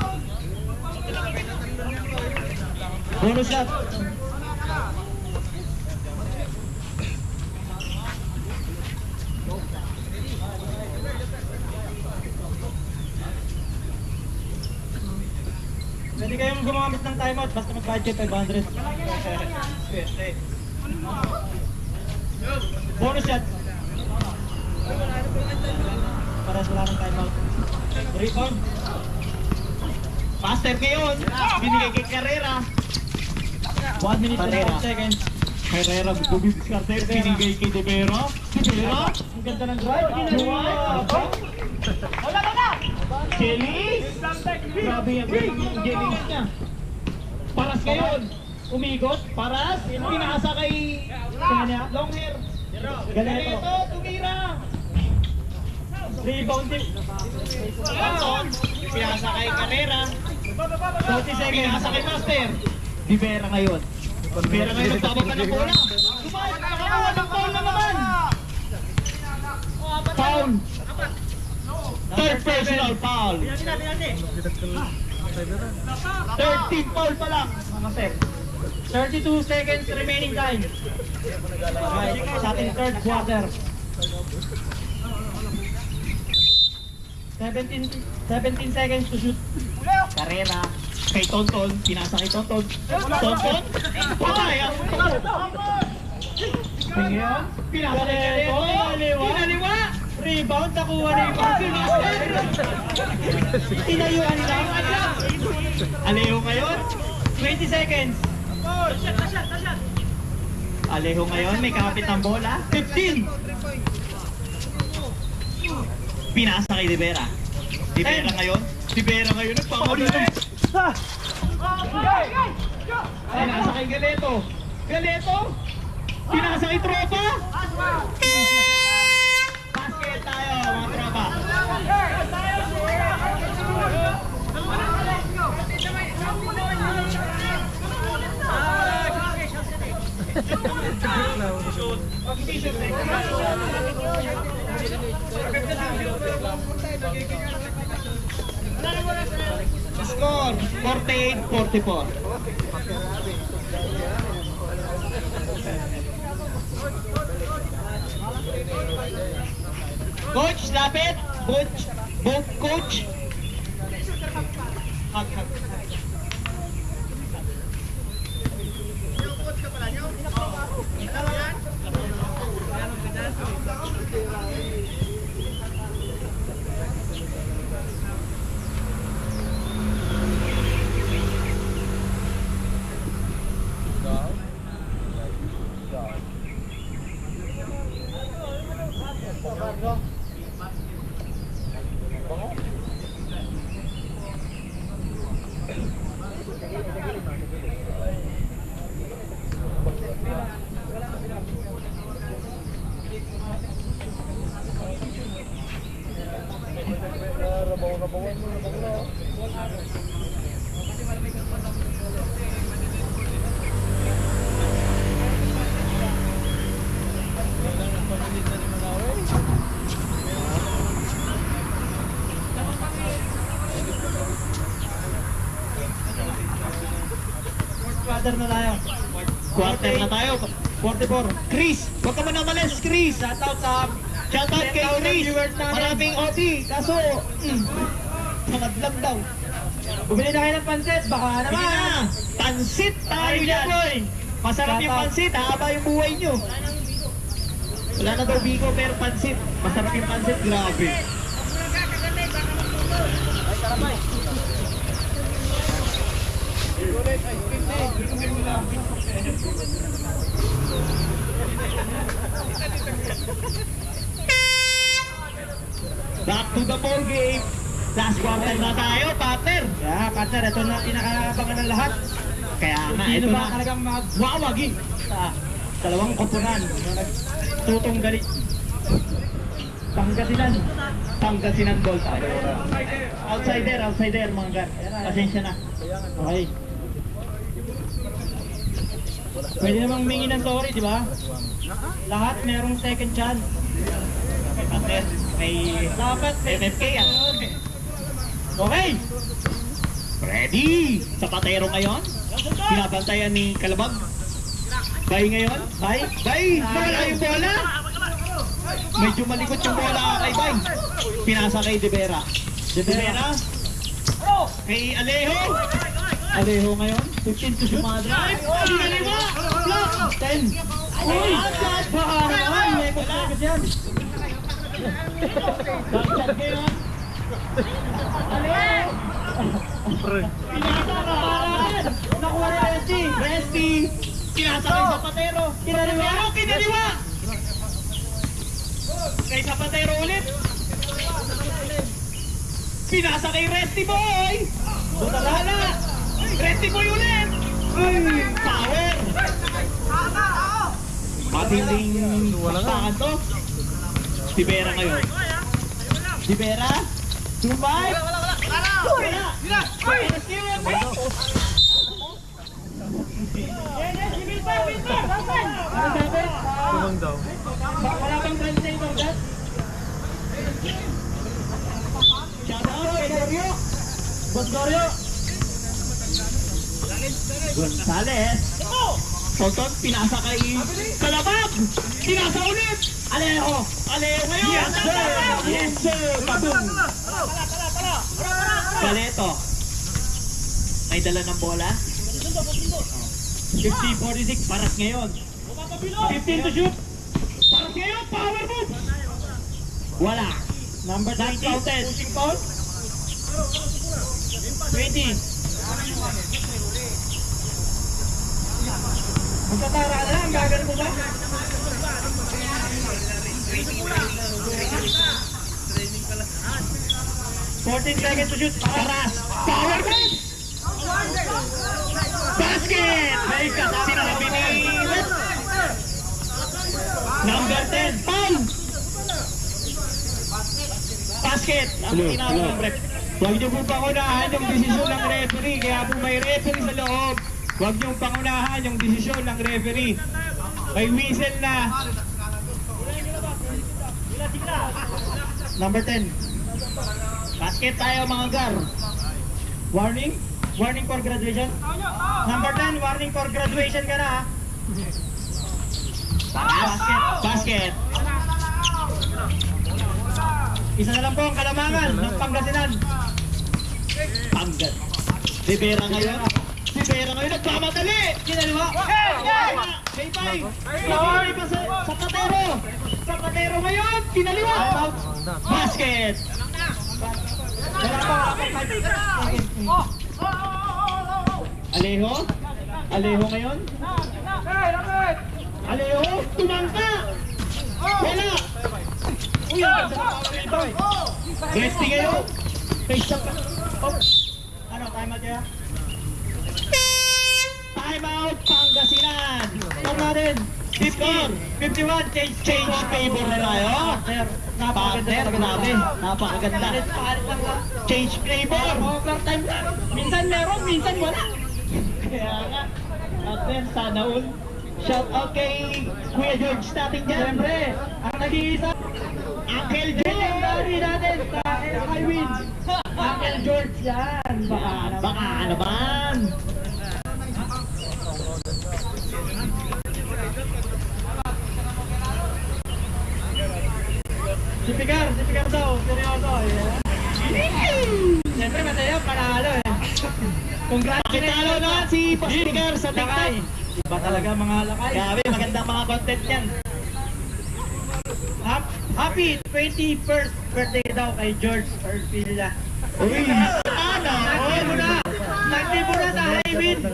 [SPEAKER 1] Bonus shot.
[SPEAKER 3] Pwede kayong gumamit ng timeout basta mag-budget 500. Bonus shot. Para wala ng timeout. Rebound.
[SPEAKER 1] Master ngayon, binigay kay Carrera.
[SPEAKER 3] 1 minute and
[SPEAKER 1] Carrera.
[SPEAKER 3] 12 seconds.
[SPEAKER 1] Carrera, bubibis Carter, binigay kay De Vera. De Vera,
[SPEAKER 3] Ang ganda ng drive.
[SPEAKER 1] wala na! Jelly! Grabe yung jelly niya. Paras ngayon, umikot, paras, pinasa kay long hair.
[SPEAKER 3] Galeto.
[SPEAKER 1] Tumira!
[SPEAKER 3] Rebound din.
[SPEAKER 1] Anton, pinasa kay Carrera.
[SPEAKER 3] 40 seconds.
[SPEAKER 1] Pinasa kay Master. Di Vera ngayon. Di Vera ngayon, nagbabag ka ng bola. Kumain, nakakuha ng foul na naman. Foul. Third personal foul. 13 foul pa lang, mga sir.
[SPEAKER 3] 32 seconds remaining time. Right, sa ating third quarter. 17 seconds to shoot.
[SPEAKER 1] Carrera. Kay Tonton, pinasa kay Tonton. Tonton, patay ang
[SPEAKER 3] Ngayon,
[SPEAKER 1] pinasa kay Galeto. Pinaliwa.
[SPEAKER 3] Rebound, nakuha na yung Master. Tinayuan lang.
[SPEAKER 1] Alejo ngayon.
[SPEAKER 3] 20 seconds.
[SPEAKER 1] Alejo ngayon, may kapit ng bola. 15. Pinasa kay De Vera. De Vera ngayon. De Vera ngayon, nagpapaulit. Pinasa kay Galeto. Galeto. Pinasa kay Tropa. Basket tayo, mga tropa. Score 48-44. Coach, lapit. Coach. Hug.
[SPEAKER 3] Quarter na tayo.
[SPEAKER 1] Quarter na tayo. 44. Chris, huwag ka man umalis, Chris.
[SPEAKER 3] Shoutout sa
[SPEAKER 1] Shoutout kay
[SPEAKER 3] 10,000
[SPEAKER 1] Chris.
[SPEAKER 3] viewers namin.
[SPEAKER 1] Maraming OT. Kaso, nakadlag daw.
[SPEAKER 3] Bumili na kayo ng pansit, baka
[SPEAKER 1] Sige na.
[SPEAKER 3] naman.
[SPEAKER 1] Pansit tayo
[SPEAKER 3] Ayun
[SPEAKER 1] dyan.
[SPEAKER 3] yan.
[SPEAKER 1] Masarap yung
[SPEAKER 3] Shoutout.
[SPEAKER 1] pansit. Haba yung buhay nyo. Wala na daw biko pero pansit. Masarap yung pansit. Grabe. Back to the ball game. Last quarter na tayo, partner.
[SPEAKER 3] Yeah, partner, ito na pinakaabangan ng lahat.
[SPEAKER 1] Kaya nga,
[SPEAKER 3] Sino
[SPEAKER 1] ito
[SPEAKER 3] ba
[SPEAKER 1] na.
[SPEAKER 3] talagang
[SPEAKER 1] Wawagi. Dalawang koponan na nagtutong galit. Pangasinan ball tayo. Outsider mga gar. Pasensya na. Okay. Pwede namang humingi ng sorry, di ba? Lahat merong second chance. Dapat may FFK yan. Okay. Ready! Zapatero ngayon. Binabantayan ni Kalabag. Bay ngayon. Bay. Wala yung bola. Medyo malikot yung bola kay Bay. Pinasa kay De Vera. Kay Alejo. Alejo ngayon. 15 to Sumadra. Pinaliwa. Block. 10. Uy! Baka naman. Lekot yan. Bakit ngayon? Alejo. Pinasa ka. Nakuha ni Resty. Pinasa kay Zapatero. Kinaliwa. Kay Zapatero ulit. Pinasa kay Resty Boy. Butalala. Resty Boy ulit. Power. Matiling bakbakan to. Si Vera ngayon. Si Vera. Sumay. Wala.
[SPEAKER 2] Tumang daw.
[SPEAKER 3] Wala bang brand sa ibang dad?
[SPEAKER 1] Shout out kay Gorio. Boss Gorio. Gonzales. Tonton, pinasa kay Kalabag. Pinasa ulit. Alejo ngayon. Yes sir. Kabung. Galeto. May dala ng bola. 50-46. Paras ngayon. 15 to shoot. Paras ngayon. Power move. Wala. Number 20. Pushing foul. 20. Magkatara ka na lang. Gagano mo ba? Fourteen seconds to shoot. Paras. Power move. Basket! May sinabi ni number 10. Foul! Basket! Ang tinawag ng ref. Huwag niyo po pangunahan yung desisyon ng referee. Kaya po may referee sa loob. Huwag niyo pangunahan yung desisyon ng referee. May whistle na. Number 10. Basket tayo mga gar. Warning? Warning for graduation? Number 10, warning for graduation ka na ha. Basket. Isa na lang po ang kalamangan ng Pangasinan. Si Vera ngayon nagmamadali. Kinaliwa. Bay. Zapatero ngayon. Kinaliwa. Basket. Alejo ngayon. Alejo, tumangka. Wala. Uy, Resty ngayon. Ano, time out kaya? Time out, Pangasinan. Tawag natin. 51, change favor na tayo. Partner, grabe. Napakaganda. Change favor. Overtime. Minsan meron, minsan wala. Kaya nga. Partner, sana all. Shout out kay Kuya George natin dyan. Siyempre, ang nag-iisa. Uncle George. Dari natin sa Highwind. Uncle George yan. Baka naman. Si Pigar daw. Seryoso. Siyempre, masaya. Panalo eh. Pakitalo na si Pigar sa TikTok. Iba talaga mga lakay. Grabe, magandang mga content yan. Happy 21st birthday daw kay George Orpilla. Uy! Ano? Nagtibo na! Nagtibo na sa Highwind!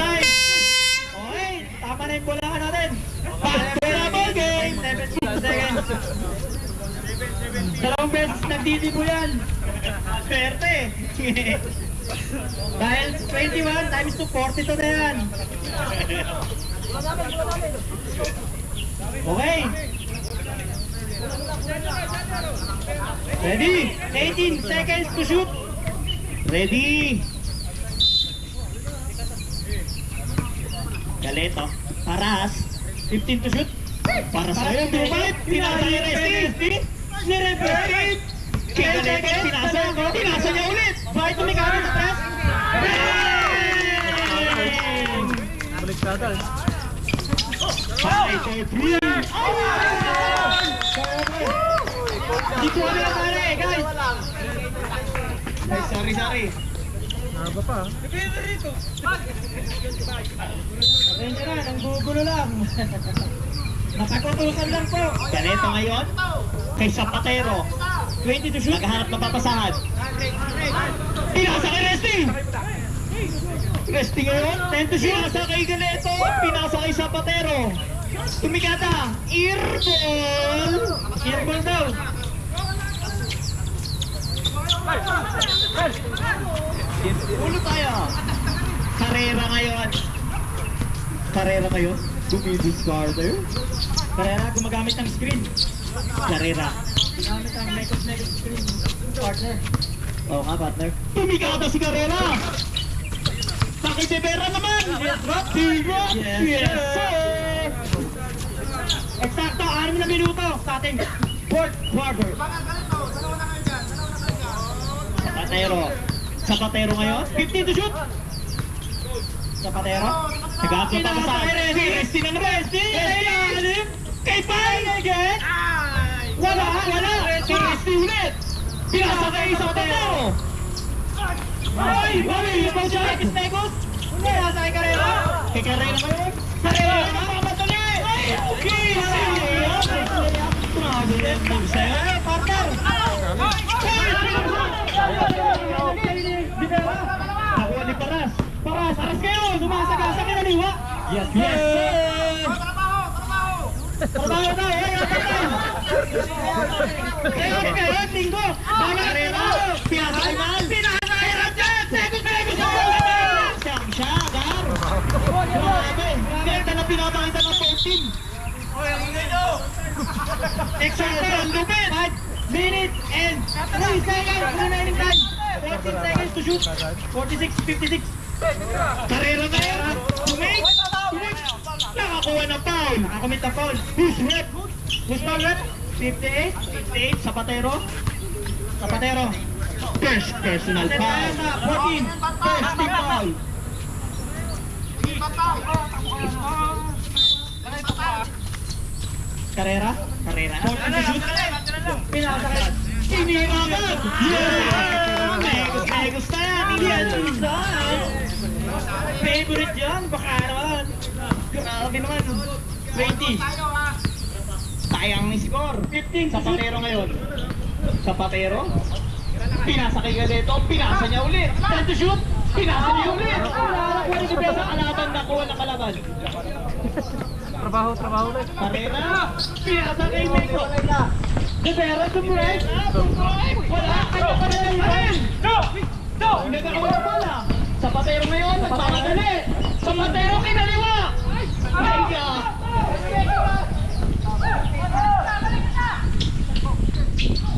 [SPEAKER 1] Time! Okay, tama na yung bulakan natin. Basketball game! 17 seconds. Dalawang beses nagtitibo yan. Swerte! Dahil 21 times to 42 na yan. Okay. Ready? 18 seconds to shoot. Ready? Galeto. Paras. 15 to shoot. Paras sa'yo. Pinasa ni Resti. Ni-reverse. Kaya Galeto. Pinasa niya ulit. Bakit tumikari sa press?
[SPEAKER 2] Balik ka agad.
[SPEAKER 1] 5-3. Dito kami na pare, guys. Guys, sorry.
[SPEAKER 2] Naba pa.
[SPEAKER 3] Pasensya na, nanggugulo lang. Nakakutusan lang po.
[SPEAKER 1] Ganito ngayon, kay Zapatero. 20 to shoot. Naghahanap ng papasahan. Pinasa kay Resti. Resti ngayon, 10 to shoot. Pinasa kay Ganeto. Pinasa kay Zapatero. Tumikata. Airball. Airball daw. Ulo tayo. Karera ngayon. Dumidis Carter.
[SPEAKER 3] Karera, gumagamit ng screen.
[SPEAKER 1] Karera.
[SPEAKER 3] Ginamit ang Microsoft screen. Partner.
[SPEAKER 1] Oo nga, partner. Tumikata si Carrera! Bakit si Vera naman? Yes, sir!
[SPEAKER 3] Eksakto, 6 na minuto sa ating fourth quarter.
[SPEAKER 1] Zapatero ngayon. 15 to shoot.
[SPEAKER 3] Zapatero.
[SPEAKER 1] Nag-aaplo pa sa akin. Resti na naman. Resti! Kay Pai! Wala! Si Resti ulit! Pinasa kay Zapatero! Ay! Ibang siya! Kistegos!
[SPEAKER 3] Pinasa kay Carrera.
[SPEAKER 1] Kay Carrera ngayon. Carrera! Nakamatali! Okay! Grabe rin lang sa'yo.
[SPEAKER 3] Partner.
[SPEAKER 1] Nakuha ni Paras.
[SPEAKER 3] Paras kayo. Sumasagasa ka naliwa.
[SPEAKER 1] Yes, sir!
[SPEAKER 3] Trabaho na. Kaya linggo.
[SPEAKER 1] Carrera! Pinasa kay Mal!
[SPEAKER 3] Pinasa kay Rajet.
[SPEAKER 1] Siyang siya, Gar! Grabe! Ganda na pinapakita ng 14!
[SPEAKER 3] Exactly.
[SPEAKER 1] Ang lupit!
[SPEAKER 3] 5 minutes and 3 seconds remaining time. 14 seconds to shoot. 46, 56.
[SPEAKER 1] Carrera na yan! Tumig! Nakakuha ng foul!
[SPEAKER 3] Nakakomit na foul.
[SPEAKER 1] Push rep!
[SPEAKER 3] Push foul rep. 58.
[SPEAKER 1] 58, Zapatero.
[SPEAKER 3] Zapatero.
[SPEAKER 1] First personal
[SPEAKER 3] Set
[SPEAKER 1] foul!
[SPEAKER 3] tayo sa 14.
[SPEAKER 1] First team foul!
[SPEAKER 3] Carrera.
[SPEAKER 1] Carrera.
[SPEAKER 3] 14 to shoot. Pinasa kay
[SPEAKER 1] Siniraman! Yeah! Megos na yan! Yan!
[SPEAKER 3] favorite yan. Baka naman. Grabe naman. 20.
[SPEAKER 1] Sayang ni score!
[SPEAKER 3] 15 to shoot.
[SPEAKER 1] Zapatero ngayon. Zapatero. Pinasa kay Galeto. Pinasa niya ulit. 10 to shoot. Pinasa niya ulit. Sa kalaban, nakuha ng kalaban.
[SPEAKER 2] Trabaho ulit.
[SPEAKER 1] Carrera. Pinasa kay Meko.
[SPEAKER 3] Rivera to break.
[SPEAKER 1] Wala. Kanya pa rin yung hindi ka naman na bola. Zapatero ngayon. Nagpapadali. Zapatero kinaliwa. Ay ka.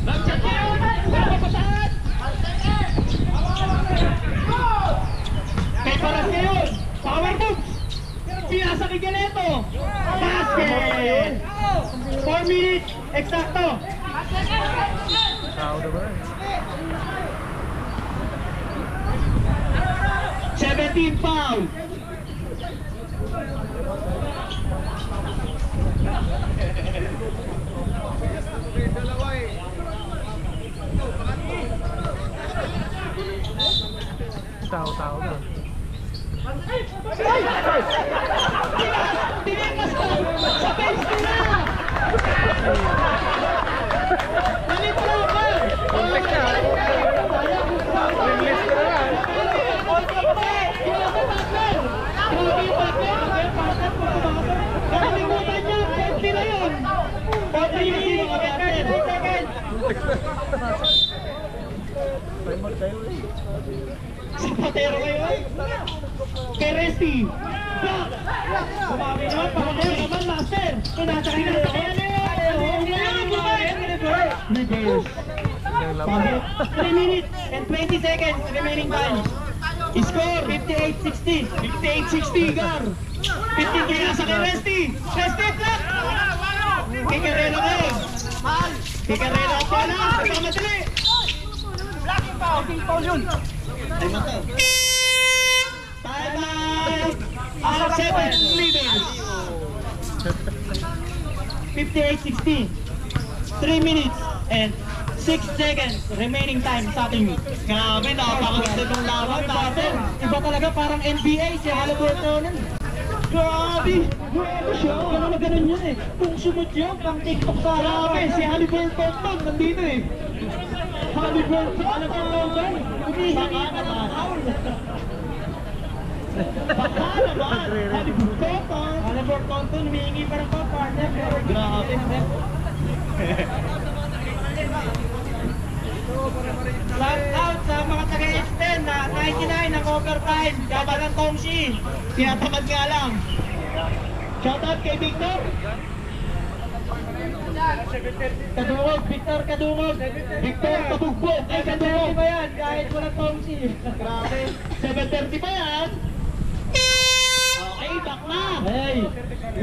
[SPEAKER 1] Nagchat niya. Wala pa saan. Kay Paras ngayon. Power moves. Pinasa kay Galeto. Basket.
[SPEAKER 3] 4 minutes. Eksakto.
[SPEAKER 2] Tao na ba?
[SPEAKER 1] 17 foul.
[SPEAKER 2] Tao na.
[SPEAKER 1] Tinipas ko sa bench nila. Nalito ka.
[SPEAKER 2] Contact na. Release ko na.
[SPEAKER 1] Nakalimutan niya, 40 na yun. 40 yung sino ka natin.
[SPEAKER 2] Timer tayo eh.
[SPEAKER 1] Zapatero ngayon. Kay Resti.
[SPEAKER 3] nasa kanya na kaya reverse. 3 minutes and 20 seconds remaining time. Score 58-60. 58-60 Gar. 15 kaya sa kay Resty. Resty clock. Kikarela ngayon. Kikarela ang bola. Pagkamadali. Time out. Out 7 leaders. 58-60. 3 minutes and 6 seconds remaining time sa ating. Grabe, napakaganda ng laban natin. Iba talaga, parang NBA si Halliburton. Grabe! Grabe siya! Ganun na ganun yun eh. Kung sunod yun, pang TikTok sa harapan. Si Halliburton man, nandito eh. Halliburton, ano ka naman? Humihingi ka ng foul. Baka naman! Halliburton, humihingi pa ng foul, partner. Pero grabe. Shout out sa mga taga-extend na 99 ng overtime. Gaba ng Tongshi. Tinatamad nga lang. Shout out kay Victor. Kadungog, Victor Kadungog. Victor Kabugbog. Ay, Kadungog ba yan? Kahit walang Tongshi. Grabe. 7:30 pa yan. Okay, back na. Hey,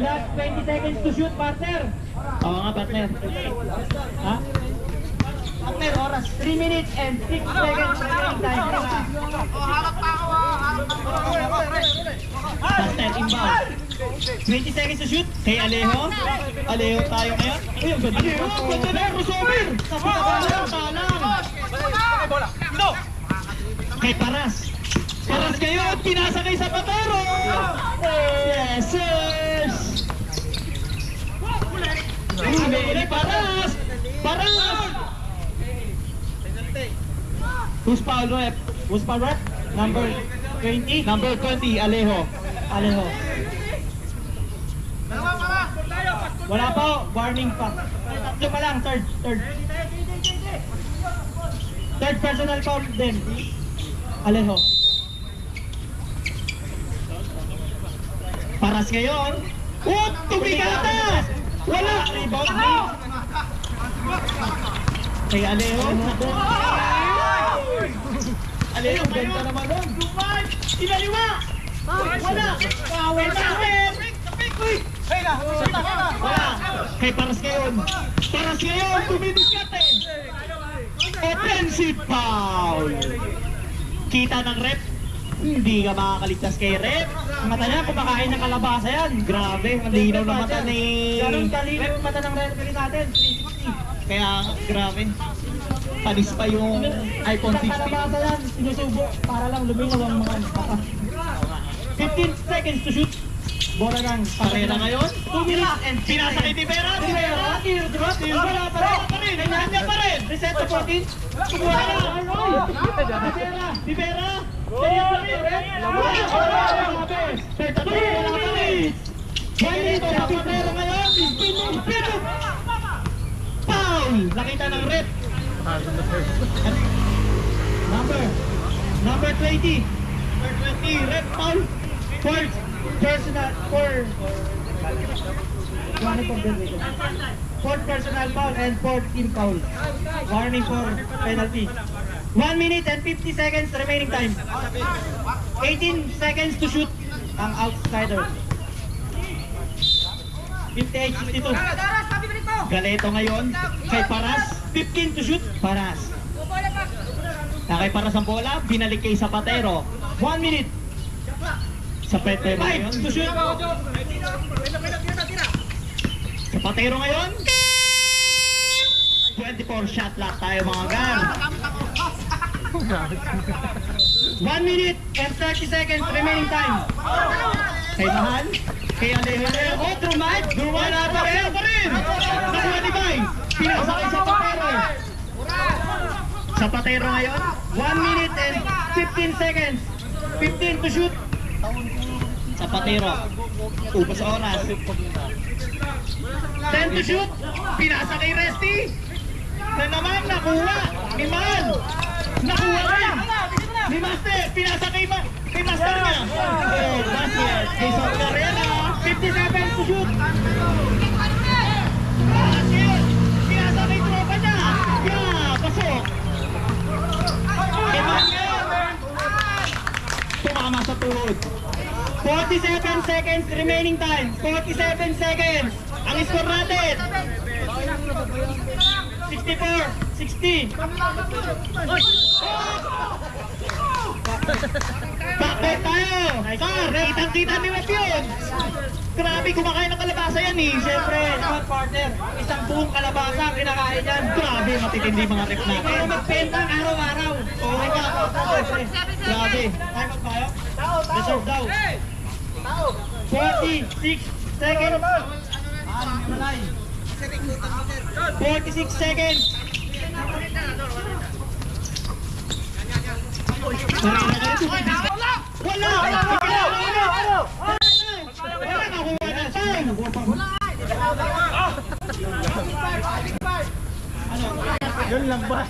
[SPEAKER 3] last 20 seconds to shoot, partner. Oo nga, partner. Ha? Partner, oras. 3 minutes and 6 seconds remaining time. Partner, inbound. 20 seconds to shoot. Kay Alejo. Alejo tayo ngayon. Uy, ang ganda. Alejo, ganda na. Crossover. Talang. Kay Paras. Paras kayo at pinasa kay Zapatero. Yes, yes. Hindi, Paras. Paras. Who's foul rep? Who's foul rep? Number 20? Number 20, Alejo. Alejo. Wala pa, warning pa. Tatlo pa lang, third. Third personal foul din. Alejo. Paras ngayon. Tumigatas! Wala! Rebound. Kay Alejo. Alejo, ganda naman doon. Inaliwa! Wala! Wala! Kay Paras ngayon. Paras ngayon, tumidikat eh. Offensive foul. Kita ng rep. Hindi ka makakaligtas kay rep. Ang mata niya, kumakain ng kalabasa yan. Grabe, ang linaw na mata ni... Ganun kalinaw yung mata ng referee natin. 360. Kaya, grabe. Panis pa yung iPhone 16. Kalabasa yan, sinusubo para lang luminaw ang mga baka. 15 seconds to shoot. Bola ng Parera ngayon. 2 minutes and pinasa kay Tibera. Teardrop. Wala pa rin. Kanya pa rin. Reset to 14. Kumuha na. Tibera. Foul! Nakita ng rep. Number 20. Number 20, rep foul. Fourth personal foul and fourth team foul. Warning for penalty. 1 minute and 50 seconds remaining time. 18 seconds to shoot ang outsider. 58-62. Galeto ngayon kay Paras. 15 to shoot. Paras. Kay Paras ang bola. Binalik kay Zapatero. 1 minute. Zapatero ngayon. 5 to shoot. Zapatero ngayon. 24 shot clock tayo mga gar. 1 minute and 30 seconds remaining time. Kay Mahal. Kay Alejo. Oh, Drumay. Wala pa rin. Nakuha ni Bay. Pinasa kay Zapatero. Zapatero ngayon. 1 minute and 15 seconds. 15 to shoot. Zapatero. Ubos oras. 10 to shoot. Pinasa kay Resty. Na naman nakuha ni Mahal. Nakuha rin. Ni Master. Pinasa kay Master niya. Basket. Kay Socorrera. 57 to shoot. timeout. 47 seconds remaining time. 47 seconds. Ang score natin. 64, 60. Backbet tayo. Sir, kitang-kita ni Web yun. Grabe, kumakain ng kalabasa yan eh.
[SPEAKER 1] Siyempre, naman partner, isang buong kalabasa ang kinakain yan.
[SPEAKER 3] Grabe, matitindi mga rep natin.
[SPEAKER 1] Pero magbenta araw-araw.
[SPEAKER 3] Oo nga. Grabe.
[SPEAKER 1] Time out tayo? Reserve daw. 46 seconds. 46 seconds.
[SPEAKER 3] Wala! Wala nakuha na time. Yun lang ba?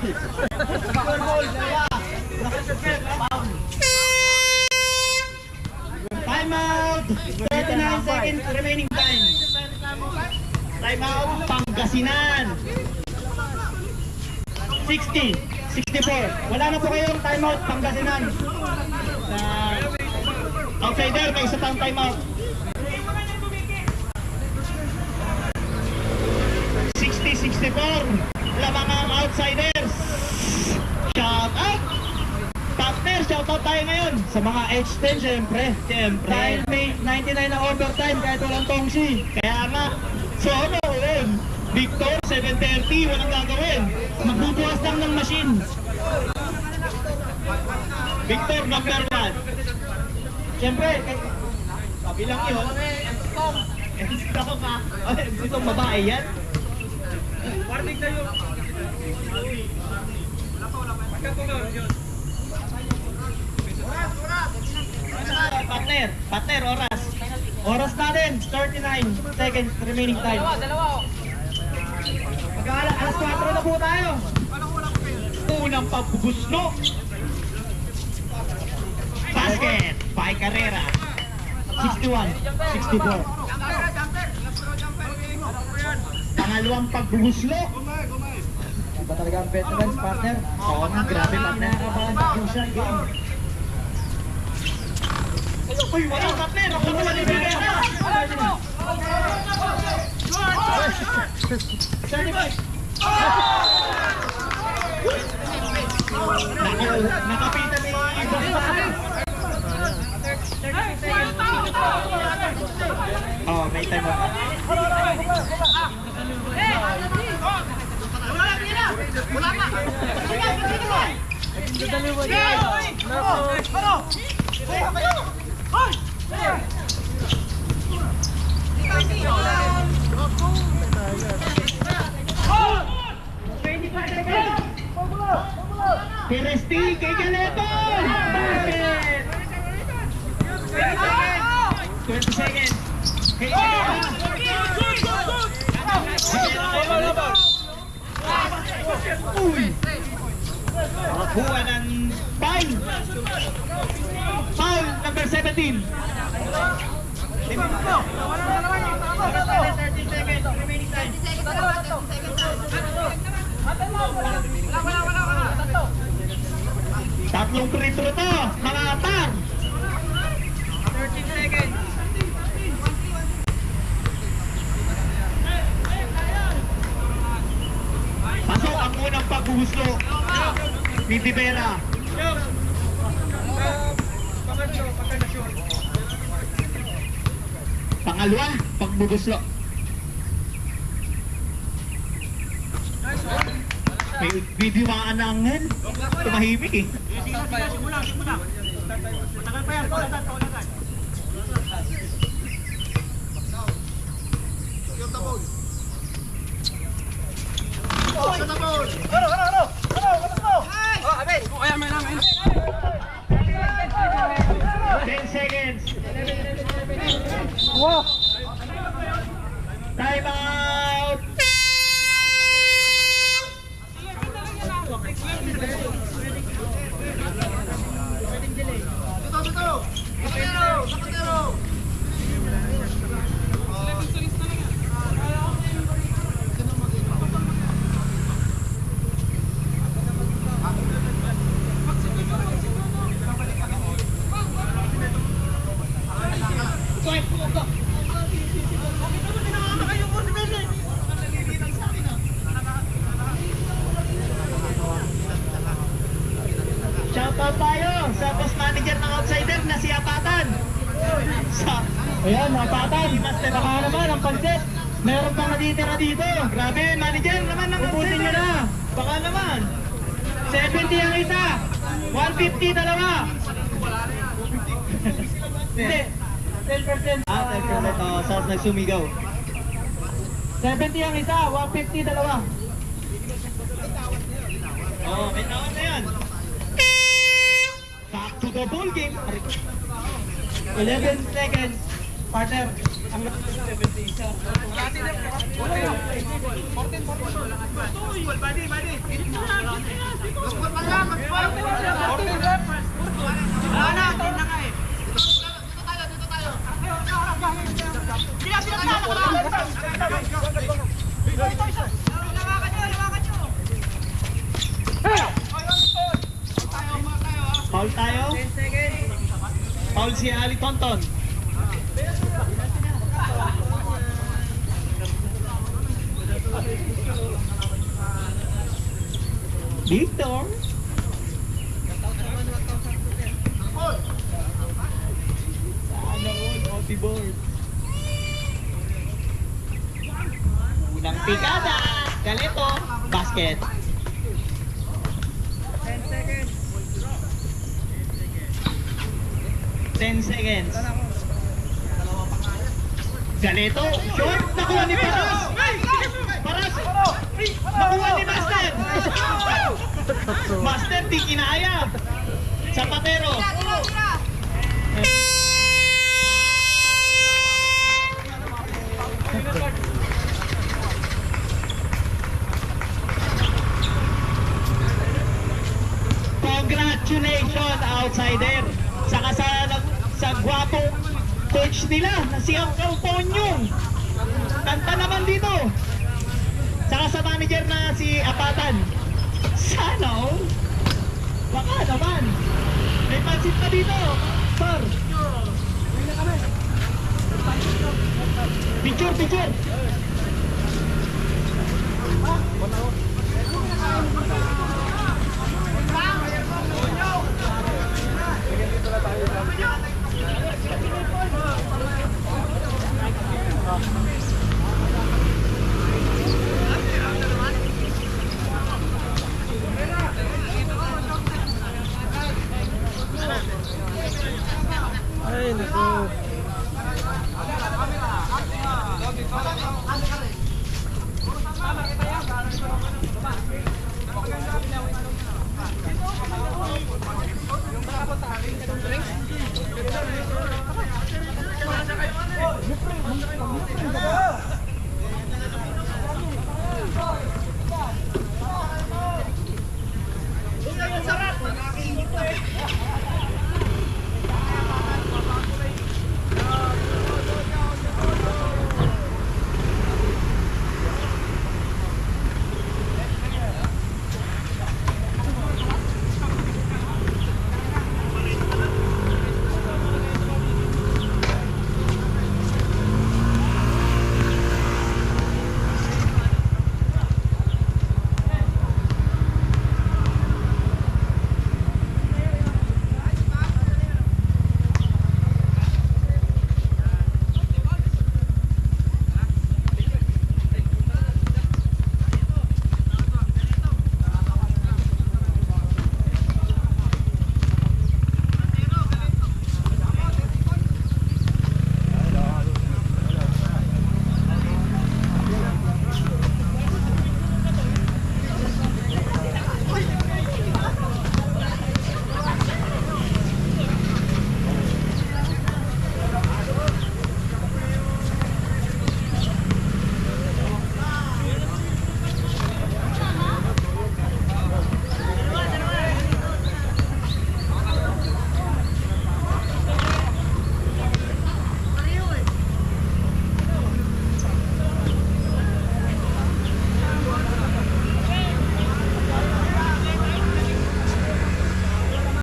[SPEAKER 1] Time out. 39 seconds remaining time.
[SPEAKER 3] Time out. Pangasinan.
[SPEAKER 1] 60, 64. Wala na po kayong time out, Pangasinan.
[SPEAKER 3] Outsider, may isa pang time out. 60-64. Lamang ang outsiders. Shout out. Partner, shout out tayo ngayon.
[SPEAKER 1] Sa mga H10, syempre. Dahil may 99 na overtime kahit walang tongsi.
[SPEAKER 3] Kaya nga, so ano yun? Victor, 7:30, walang gagawin.
[SPEAKER 1] Magbubukas lang ng machine.
[SPEAKER 3] Victor, number 1.
[SPEAKER 1] Syempre,
[SPEAKER 3] Kabilang yun. Ito ka. Itong babae yan. Partner, oras.
[SPEAKER 1] oras natin, 39 seconds remaining time. Alas 4 na po tayo.
[SPEAKER 3] Unang pagbubusno. Basket, by Carrera.
[SPEAKER 1] 61, 64.
[SPEAKER 3] Pangalawang pagbubuslo.
[SPEAKER 1] Ba talaga ang veterans, partner?
[SPEAKER 3] Oo nga, grabe partner.
[SPEAKER 1] Nakakabahan sa crucial game.
[SPEAKER 3] Uy, wala partner. Ako naman ni Rivera.
[SPEAKER 1] 35.
[SPEAKER 3] Nakapita ni Oh, may time ako. Peresti kay Galeton! Basket! 20 seconds. Kay Uy! Nakakuha ng foul! Foul number 17.
[SPEAKER 1] 30 seconds remaining time.
[SPEAKER 3] Tatlong free throw to, mga atar.
[SPEAKER 1] 13 seconds.
[SPEAKER 3] Pasok ang unang paghuhuslo ni Rivera. Pangalawa, pagbubuslo. May video mga anangan. Tumahimik eh. Ten seconds. Time out.
[SPEAKER 1] pansit. Meron pang natitira dito.
[SPEAKER 3] Grabe, manager naman ng
[SPEAKER 1] Ubusin nyo na.
[SPEAKER 3] Baka naman.
[SPEAKER 1] 70 ang isa. 150 dalawa. Hindi. 10%.
[SPEAKER 3] Ah, teka, saan nagsumigaw?
[SPEAKER 1] 70 ang isa. 150 dalawa.
[SPEAKER 3] Oh, may tawag na yan. Back to the ball game.
[SPEAKER 1] 11 seconds. Partner. Ang
[SPEAKER 3] Foul tayo. Foul si Ali Tonton. Victor. Sana all multi-board. Unang pikada. Galito. Basket. 10 seconds. Galito, short, nakuha ni Paras. Paras, nakuha ni Master. Master, di kinaya. Zapatero. Congratulations, outsider. Saka sa gwapong coach nila na si Uncle Ponyong. Kanta naman dito. Saka sa manager na si Apatan. Sana all. Baka naman. May pansit pa dito. Sir. Picture, picture.